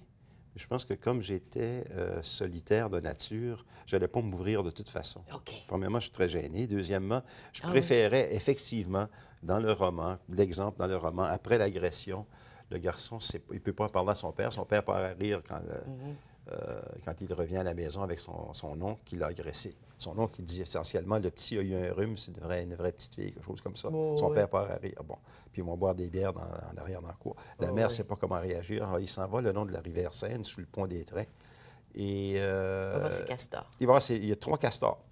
Je pense que comme j'étais solitaire de nature, je n'allais pas m'ouvrir de toute façon. OK. Premièrement, je suis très gêné. Deuxièmement, je préférais effectivement, dans le roman, l'exemple dans le roman, après l'agression, le garçon, il ne peut pas en parler à son père. Son père part à rire quand il revient à la maison avec son oncle qui l'a agressé. Son oncle, il dit essentiellement, le petit a eu un rhume, c'est une vraie petite fille, quelque chose comme ça. Son père part à rire. Bon. Puis ils vont boire des bières en arrière dans le cour. La mère ne sait pas comment réagir. Alors, il s'en va le long de la rivière Seine, sous le pont des trains. Et, On va voir ses castors. Il y a 3 castors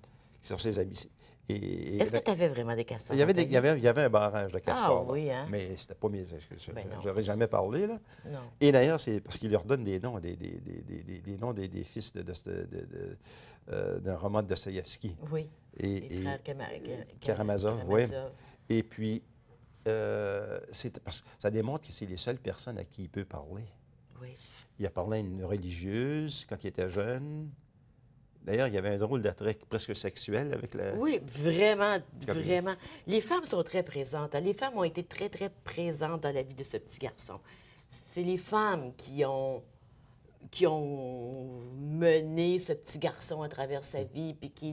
qui sont ses amis. Et Est-ce que tu avais vraiment des castors il y avait, dans ta vie? il y avait un barrage de castors, là. Oui, hein? Mais c'était pas mes... Ben non. J'aurais jamais parlé, là. Non. Et d'ailleurs, c'est parce qu'il leur donne des noms, des noms des fils d'un roman de Dostoïevski. Oui. Les Et frères Karamazov, oui. Karamazov. Et puis, parce que ça démontre que c'est les seules personnes à qui il peut parler. Oui. Il a parlé à une religieuse quand il était jeune. D'ailleurs, il y avait un drôle d'attrait presque sexuel avec la... Oui, vraiment, Comme- vraiment. Les femmes sont très présentes, hein. Les femmes ont été très, très présentes dans la vie de ce petit garçon. C'est les femmes qui ont mené ce petit garçon à travers sa vie, puis qui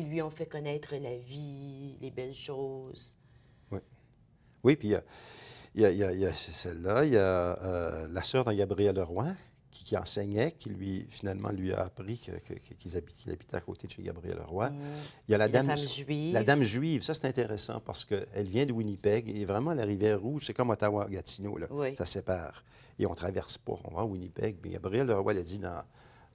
lui ont fait connaître la vie, les belles choses. Oui. Oui, puis il y a celle-là, il y a la sœur de Gabriel Leroy qui enseignait, qui finalement lui a appris qu'il habitait à côté de chez Gabriel Leroy. Il y a Et la femme juive. La dame juive, ça c'est intéressant parce qu'elle vient de Winnipeg et vraiment la rivière Rouge, c'est comme Ottawa-Gatineau, là. Oui. Ça sépare. Et on ne traverse pas, on va à Winnipeg. Mais Gabriel Leroy l'a dit dans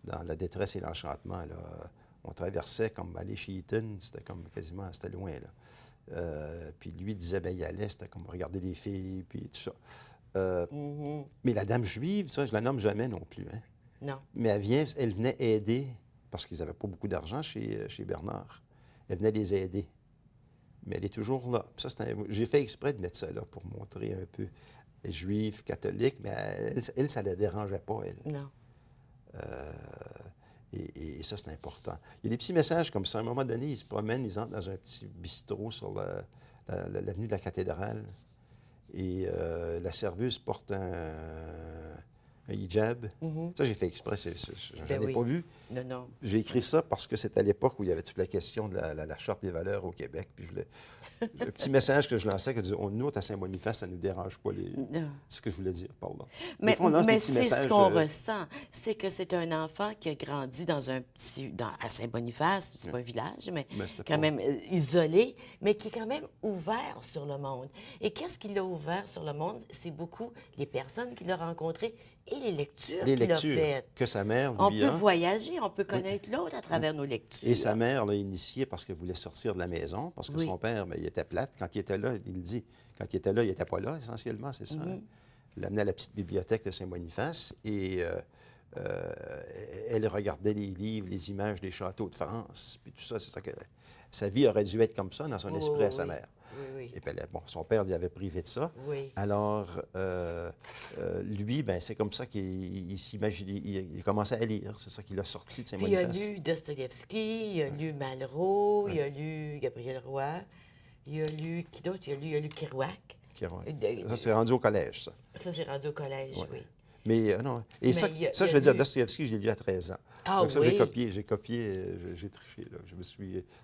La détresse et l'enchantement, là, on traversait comme aller chez Eaton, c'était comme quasiment, c'était loin, là. Puis lui disait, ben il allait, c'était comme regarder des filles, puis tout ça. Mais la dame juive, ça, je la nomme jamais non plus, hein. Non. Mais elle venait aider, parce qu'ils n'avaient pas beaucoup d'argent chez Bernard. Elle venait les aider. Mais elle est toujours là. Puis ça, j'ai fait exprès de mettre ça là pour montrer un peu. Elle est juive, catholique, mais elle ça ne la dérangeait pas, elle. Non. Et ça, c'est important. Il y a des petits messages comme ça. À un moment donné, ils se promènent, ils entrent dans un petit bistrot sur l'avenue de la Cathédrale. Et la serveuse porte un hijab. Ça, j'ai fait exprès. Je n'en ai pas vu. Non, non. J'ai écrit ça parce que c'est à l'époque où il y avait toute la question de la Charte des valeurs au Québec. Puis le petit message que je lançais, que nous, à Saint-Boniface, ça ne nous dérange pas. Non. C'est ce que je voulais dire, pardon. Mais, Des fois, on lance des mais petits c'est ce messages, qu'on ressent. C'est que c'est un enfant qui a grandi à Saint-Boniface, c'est pas un village, mais c'était quand pas- même isolé, mais qui est quand même ouvert sur le monde. Et qu'est-ce qui l'a ouvert sur le monde? C'est beaucoup les personnes qu'il a rencontrées et les lectures Les qu'il a lectures faites. que sa mère On lui peut a. voyager, on peut connaître l'autre à travers nos lectures. Et sa mère l'a initié parce qu'elle voulait sortir de la maison, parce que Oui. son père, bien, il était plate. Quand il était là, il le dit, quand il était là, il n'était pas là, essentiellement, c'est ça. Il l'amenait à la petite bibliothèque de Saint-Boniface et elle regardait les livres, les images des châteaux de France, puis tout ça. C'est ça que sa vie aurait dû être comme ça dans son esprit à sa mère. Oui, oui. Et puis, son père lui avait privé de ça. Oui. Alors, lui, ben, c'est comme ça qu'il s'imaginait, il commençait à lire. C'est ça qu'il a sorti de Puis il a Saint-Boniface. lu Dostoïevski, il a lu Malraux, il a lu Gabriel Roy, il a lu qui d'autre? Il a lu Kerouac. Ça, c'est rendu au collège, ça. Ça, c'est rendu au collège, Ouais. oui. Mais non. Et Mais ça, il a je veux dire, lu- Dostoïevski, je l'ai lu à 13 ans. Ah Donc ça, oui? j'ai copié, j'ai triché, là.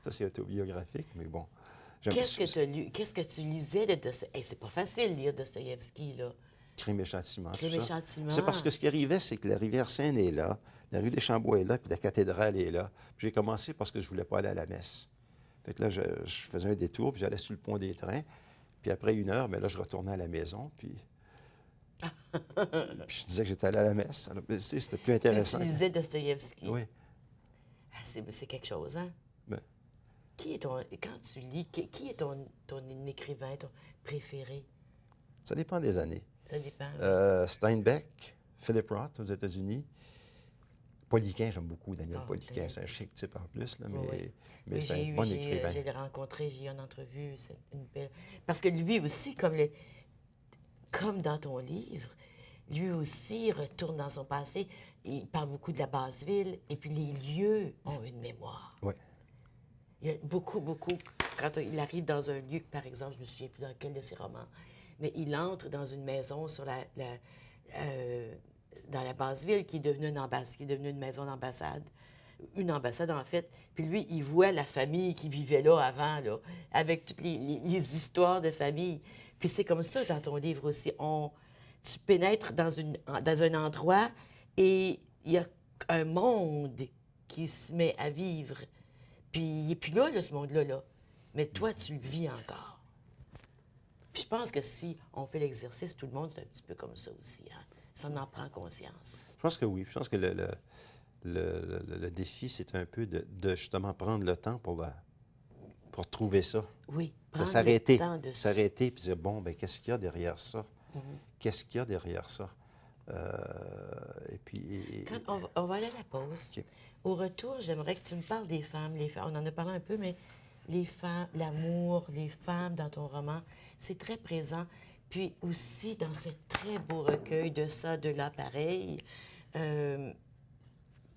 Ça, c'est autobiographique, mais bon. Qu'est-ce que tu as lu? Qu'est-ce que tu lisais de Dostoïevski? C'est pas facile de lire Dostoïevski, là. Crime et châtiment, tout Crime et ça. châtiment. C'est parce que ce qui arrivait, c'est que la rivière Seine est là, la rue des Chambois est là, puis la cathédrale est là. Puis j'ai commencé parce que je voulais pas aller à la messe. Fait que là, je faisais un détour, puis j'allais sur le pont des trains. Puis après 1 heure, mais là, je retournais à la maison, puis je disais que j'étais allé à la messe. Alors, mais, tu sais, c'était plus Mais intéressant. tu lisais Dostoïevski. Oui. Ah, c'est quelque chose, hein? Ben, Quand tu lis, qui est ton écrivain, ton préféré? ça dépend des années. Ça dépend. Steinbeck, Philip Roth aux États-Unis. Poliquin, j'aime beaucoup Daniel Ah, Poliquin. Daniel C'est un chic type en plus, là, Oui, oui. mais Oui, c'est un bon écrivain. j'ai rencontré, j'ai eu une entrevue, c'est une belle... Parce que lui aussi, comme dans ton livre, lui aussi retourne dans son passé. Il parle beaucoup de la Basse-Ville, et puis les lieux ont une mémoire. Oui. Il y a beaucoup, quand il arrive dans un lieu, par exemple, je me souviens plus dans quel de ses romans, mais il entre dans une maison sur dans la Basse-Ville qui est devenue une maison d'ambassade. Une ambassade, en fait. Puis lui, il voit la famille qui vivait là avant, là, avec toutes les histoires de famille. Puis c'est comme ça dans ton livre aussi. Tu pénètres dans un endroit et il y a un monde qui se met à vivre. Puis il n'est plus là, ce monde-là. Là. Mais toi, tu le vis encore. Puis je pense que si on fait l'exercice, tout le monde, c'est un petit peu comme ça aussi. Hein? Ça en prend conscience. Je pense que oui. Je pense que le défi, c'est un peu de justement prendre le temps pour pour trouver ça. Oui, De prendre le s'arrêter, temps de... s'arrêter, puis dire, bon, ben qu'est-ce qu'il y a derrière ça? Mhm. Qu'est-ce qu'il y a derrière ça? Et puis... Quand on va aller à la pause. OK. Au retour, j'aimerais que tu me parles des femmes. On en a parlé un peu, mais les femmes, l'amour, les femmes dans ton roman, c'est très présent. Puis aussi, dans ce très beau recueil de ça, de là, pareil, il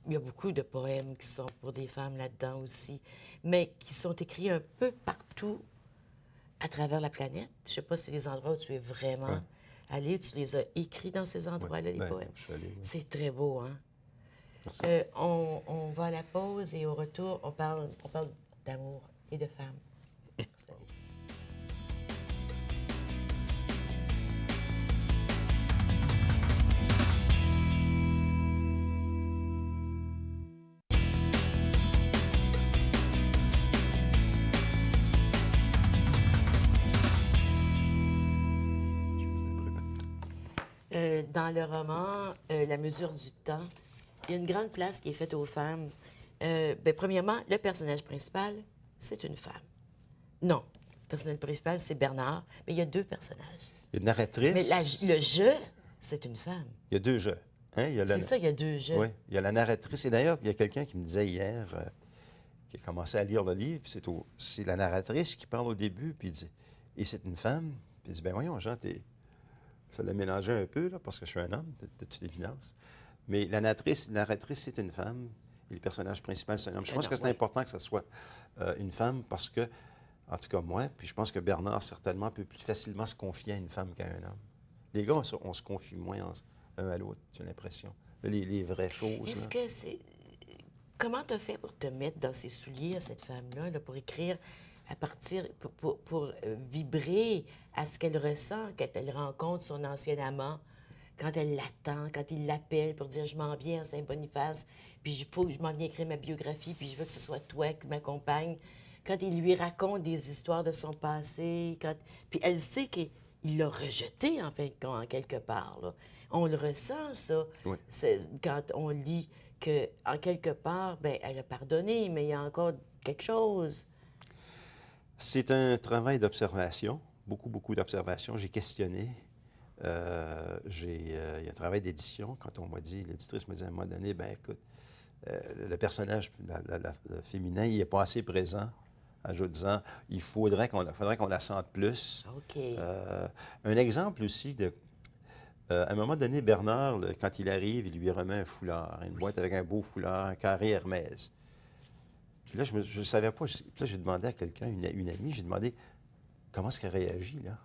y a beaucoup de poèmes qui sont pour des femmes là-dedans aussi, mais qui sont écrits un peu partout à travers la planète. Je ne sais pas si c'est des endroits où tu es vraiment Ouais. allé, tu les as écrits dans ces endroits-là, les Ben, poèmes. je suis allé, oui. C'est très beau, hein? Merci. On va à la pause et au retour, on parle d'amour et de femmes. Merci. Dans le roman La mesure du temps, il y a une grande place qui est faite aux femmes. Bien, premièrement, le personnage principal, c'est une femme. Non, le personnage principal, c'est Bernard, mais il y a deux personnages. Il y a une narratrice. Mais le jeu, c'est une femme. Il y a deux jeux. Hein? Il y a C'est ça, il y a deux jeux. Oui, il y a la narratrice. Et d'ailleurs, il y a quelqu'un qui me disait hier, qui a commencé à lire le livre, puis c'est la narratrice qui parle au début, puis il dit, et c'est une femme. Puis il dit, ben voyons, Jean, ça l'a mélangé un peu, là, parce que je suis un homme, de toute évidence. Mais la narratrice, c'est une femme, et le personnage principal, c'est un homme. Je pense que c'est important que ce soit une femme, parce que, en tout cas moi, puis je pense que Bernard, certainement, peut plus facilement se confier à une femme qu'à un homme. Les gars, on se confie moins un à l'autre, j'ai l'impression. Les vraies choses. Est-ce que c'est... Comment tu as fait pour te mettre dans ses souliers à cette femme-là, là, pour écrire à partir... pour vibrer à ce qu'elle ressent quand elle rencontre son ancien amant, quand elle l'attend, quand il l'appelle pour dire « Je m'en viens à Saint-Boniface, puis il faut que je m'en viens écrire ma biographie, puis je veux que ce soit toi qui m'accompagne. » Quand il lui raconte des histoires de son passé, puis elle sait qu'il l'a rejeté, en fait, en quelque part, là. On le ressent, ça, Oui. quand on lit qu'en quelque part, bien, elle a pardonné, mais il y a encore quelque chose. C'est un travail d'observation, beaucoup d'observation. J'ai questionné. Il y a un travail d'édition. Quand on m'a dit, l'éditrice m'a dit à un moment donné, ben écoute, le personnage le féminin, il n'est pas assez présent. Ajoutant, il faudrait qu'on la sente plus. OK. Un exemple aussi à un moment donné, Bernard, quand il arrive, il lui remet un foulard, une boîte avec un beau foulard, un carré Hermès. Puis là, je ne savais pas. Puis là, j'ai demandé à quelqu'un, une amie, j'ai demandé comment est-ce qu'elle réagit, là.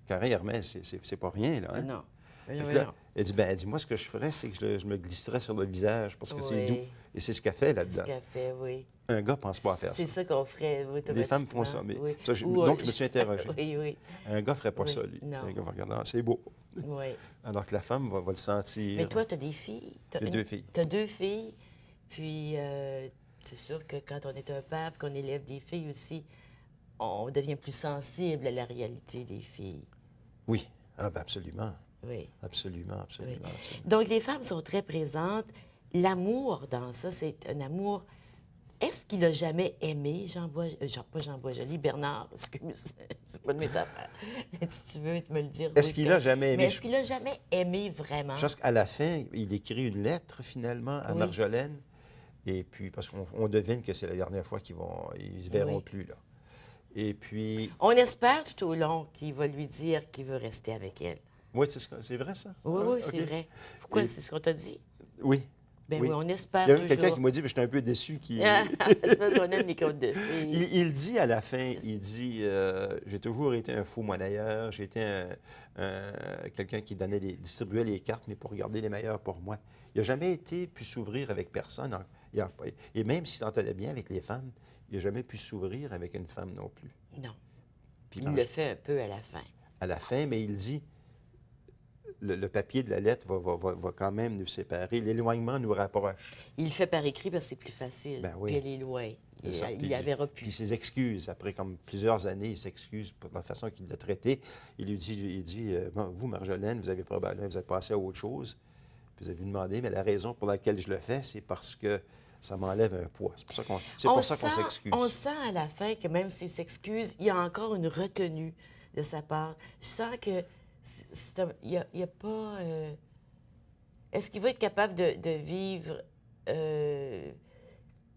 Carré Hermès, c'est pas rien, là. Hein? Non. Puis là, elle dit, moi, ce que je ferais, c'est que je me glisserais sur le visage parce que c'est doux. Et c'est ce qu'elle fait C'est là-dedans. ce qu'elle fait, oui. Un gars ne pense pas à faire ça. C'est ça qu'on ferait automatiquement. Les femmes font ça. Mais, oui. ça, donc, je me suis interrogé. Oui, oui. Un gars ne ferait pas Oui, ça, lui. non. Un gars va regarder, ah, c'est beau. Oui. Alors que la femme va le sentir. Mais toi, tu as des filles. J'ai deux filles. Tu as deux filles. Puis, c'est sûr que quand on est un père, qu'on élève des filles aussi, on devient plus sensible à la réalité des filles. Oui, ah, ben absolument. Oui. Absolument, absolument, Oui. absolument. Donc, les femmes sont très présentes. L'amour dans ça, c'est un amour. Est-ce qu'il a jamais aimé pas Jean Boisjoli, Bernard, excuse, c'est pas de mes affaires. Si tu veux me le dire. Est-ce oui, qu'il a jamais aimé? Mais est-ce qu'il a jamais aimé vraiment? Je pense qu'à la fin, il écrit une lettre, finalement, à Oui. Marjolaine. Et puis, parce qu'on devine que c'est la dernière fois qu'ils se verront Oui. plus, là. Et puis... On espère tout au long qu'il va lui dire qu'il veut rester avec elle. Oui, c'est vrai, ça? Oui, Ah, oui, OK. c'est vrai. Pourquoi? Et- C'est ce qu'on t'a dit? Oui. Ben Oui. oui, on espère Il y a toujours. quelqu'un qui m'a dit, mais j'étais un peu déçu, C'est parce qu'on aime les contes de filles. Il dit à la fin, il dit j'ai toujours été un fou, moi d'ailleurs. J'ai été quelqu'un qui distribuait les cartes, mais pour garder les meilleures pour moi. Il n'a jamais pu s'ouvrir avec personne. Et même s'il s'entendait bien avec les femmes, il n'a jamais pu s'ouvrir avec une femme non plus. Non. Puis Il le fait un peu à la fin. à la fin, mais il dit le papier de la lettre va quand même nous séparer. L'éloignement nous rapproche. Il le fait par écrit parce que c'est plus facile. Ben oui. Puis elle est loin. C'est ça. Il y avait Puis ses excuses, après comme plusieurs années, il s'excuse pour la façon qu'il l'a traité. Il dit bon, vous, Marjolaine, vous avez probablement vous êtes passé à autre chose. Puis vous avez demandé, mais la raison pour laquelle je le fais, c'est parce que ça m'enlève un poids. C'est On pour ça qu'on sent, s'excuse. on sent à la fin que même s'il s'excuse, il y a encore une retenue de sa part. Je sens que il y a pas. Est-ce qu'il va être capable de vivre?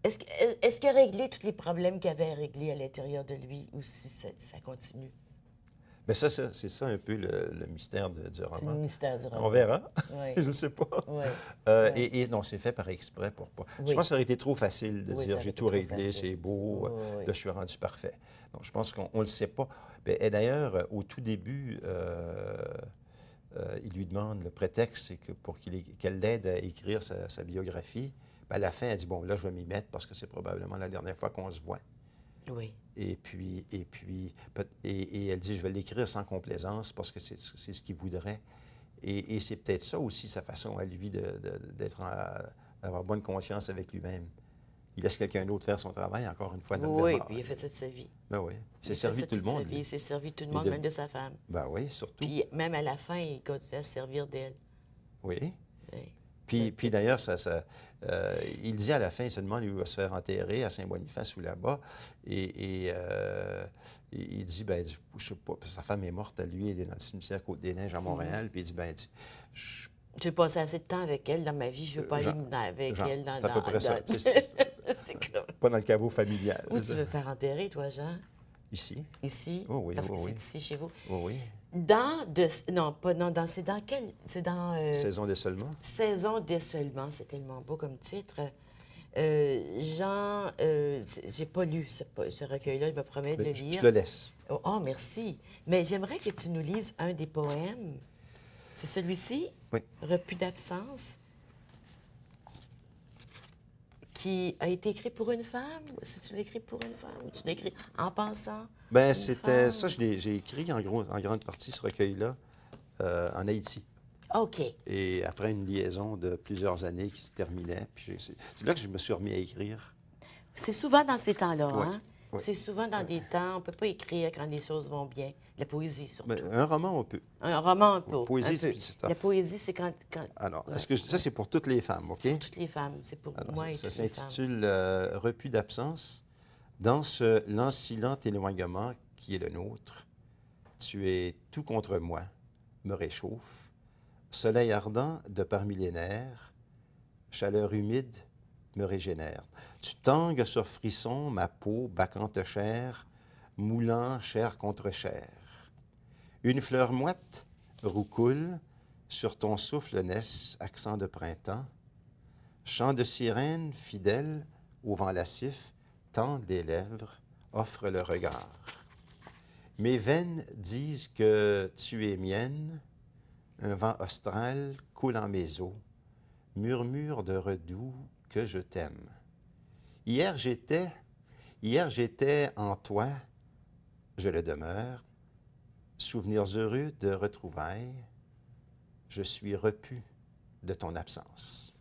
Est-ce, est-ce qu'il a réglé tous les problèmes qu'il avait à régler à l'intérieur de lui ou si ça continue? Mais c'est ça un peu le mystère du C'est le roman. mystère du roman. On verra. Oui. Je ne sais pas. Oui. Et non, c'est fait par exprès pour pas. Je Oui. pense que ça aurait été trop facile de Oui, ça dire aurait j'ai été tout trop réglé, facile. c'est beau, Oui. là je suis rendu parfait. Donc je pense qu'on ne le sait pas. Et d'ailleurs, au tout début, il lui demande le prétexte, c'est que qu'elle l'aide à écrire sa biographie. Bien, à la fin, elle dit bon, là je vais m'y mettre parce que c'est probablement la dernière fois qu'on se voit. Oui. Et elle dit, je vais l'écrire sans complaisance parce que c'est ce qu'il voudrait. Et c'est peut-être ça aussi sa façon à lui d'avoir bonne conscience avec lui-même. Il laisse quelqu'un d'autre faire son travail, encore une fois, Oui, nouvellement. puis il a fait ça de sa vie. Ben oui, il s'est Il a servi fait de ça tout le toute sa monde. vie. Lui. Il s'est servi de tout le Et monde, même de sa femme. Ben oui, surtout. Puis même à la fin, il continue à se servir d'elle. Oui. Oui. Puis d'ailleurs, il dit à la fin, il se demande où il va se faire enterrer, à Saint-Boniface ou là-bas. Et il dit, ben, je sais pas, sa femme est morte, lui, elle est dans le cimetière Côte-des-Neiges à Montréal. Puis il dit, ben, J'ai passé assez de temps avec elle dans ma vie, je veux pas aller avec elle dans... C'est à peu près ça. C'est comme... Pas dans le caveau familial. Où tu veux faire enterrer, toi, Jean? Ici. Ici? Oh oui, Parce que oui, c'est oui. ici, chez vous. Oui, oui. C'est dans quel... C'est dans... Saison d'essolement. Saison d'essolement, c'est tellement beau comme titre. Jean, j'ai pas lu ce recueil-là, je me promets de le lire. Je te le laisse. Oh, merci. Mais j'aimerais que tu nous lises un des poèmes. C'est celui-ci? Oui. Repu d'absence, qui a été écrit pour une femme? Si tu l'as écrit pour une femme ou tu l'as écrit en pensant? Ben, une c'était femme? ça, j'ai écrit en grande partie ce recueil-là en Haïti. OK. Et après une liaison de plusieurs années qui se terminait, puis c'est là que je me suis remis à écrire. C'est souvent dans ces temps-là, Oui, hein? oui. C'est souvent dans des temps, on ne peut pas écrire quand les choses vont bien. La poésie, surtout. Ben, un roman, on peut. Un roman, un peu. Poésie, un peu. c'est La poésie, c'est quand... Alors, Ouais. ça, c'est pour toutes les femmes, OK? Toutes les femmes, c'est pour Alors, moi et ça toutes les femmes. s'intitule Repu d'absence. Dans ce lancinant éloignement qui est le nôtre, tu es tout contre moi, me réchauffe, soleil ardent de par millénaires, chaleur humide me régénère. Tu tangues sur frisson ma peau baccante chair, moulant chair contre chair. Une fleur moite roucoule, sur ton souffle naissent accents de printemps. Chant de sirène fidèle au vent lascif, tendent des lèvres, offre le regard. Mes veines disent que tu es mienne, un vent austral coule en mes os, murmure de redoux que je t'aime. Hier j'étais en toi, je le demeure, souvenirs heureux de retrouvailles, je suis repu de ton absence.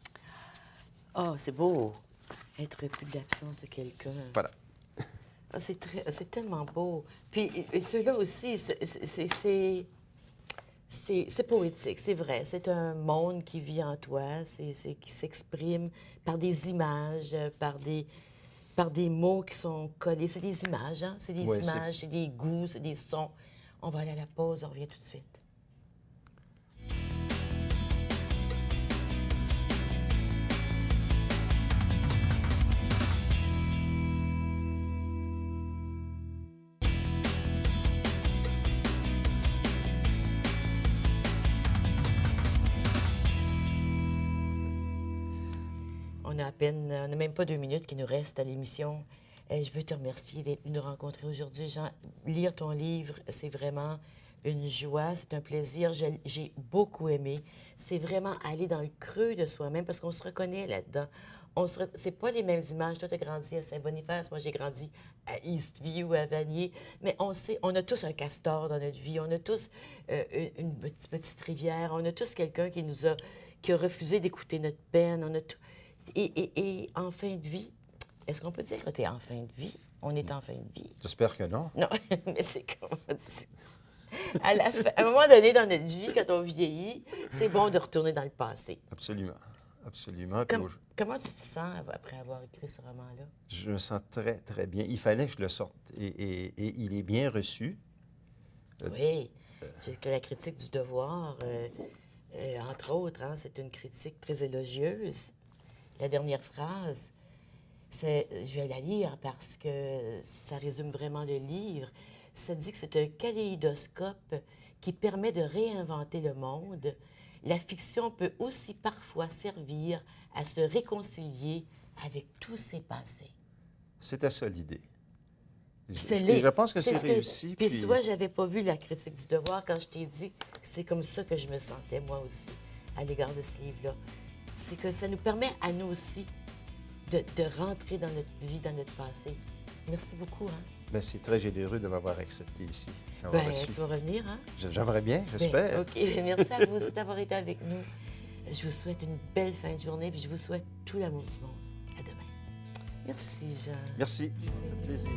Oh, c'est beau, être repu de l'absence de quelqu'un. Voilà. Ah, c'est tellement beau. Puis ceux-là aussi, c'est poétique, c'est vrai. C'est un monde qui vit en toi, qui s'exprime par des images, par des mots qui sont collés. C'est des images, hein? C'est des Oui, images, c'est des goûts, c'est des sons. On va aller à la pause, on revient tout de suite. On n'a même pas 2 minutes qui nous restent à l'émission. Je veux te remercier d'être venu nous rencontrer aujourd'hui, Jean. Lire ton livre, c'est vraiment une joie, c'est un plaisir. J'ai beaucoup aimé. C'est vraiment aller dans le creux de soi-même parce qu'on se reconnaît là-dedans. C'est pas les mêmes images. Toi, tu as grandi à Saint-Boniface, moi, j'ai grandi à Eastview, à Vanier. Mais on a tous un castor dans notre vie. On a tous une petite rivière. On a tous quelqu'un qui a refusé d'écouter notre peine. On a et en fin de vie, est-ce qu'on peut dire que tu es en fin de vie? On est en fin de vie. J'espère que non. Non, mais c'est comme... à un moment donné dans notre vie, quand on vieillit, c'est bon de retourner dans le passé. Absolument. absolument. Puis Comment tu te sens après avoir écrit ce roman-là? je me sens très, très bien. Il fallait que je le sorte et il est bien reçu. Oui, que la critique du Devoir, entre autres, hein, c'est une critique très élogieuse. La dernière phrase, je vais la lire parce que ça résume vraiment le livre. Ça dit que c'est un kaléidoscope qui permet de réinventer le monde. La fiction peut aussi parfois servir à se réconcilier avec tous ses passés. C'était ça l'idée. Et Je pense que c'est réussi. Puis tu vois, j'avais pas vu la critique du Devoir quand je t'ai dit que c'est comme ça que je me sentais moi aussi à l'égard de ce livre-là. C'est que ça nous permet à nous aussi de rentrer dans notre vie, dans notre passé. Merci beaucoup, hein? Ben, c'est très généreux de m'avoir accepté ici. Ben, tu vas revenir, hein? J'aimerais bien, j'espère. OK. Merci à vous aussi d'avoir été avec nous. Je vous souhaite une belle fin de journée, puis je vous souhaite tout l'amour du monde. À demain. Merci, Jean. Merci, ça fait plaisir.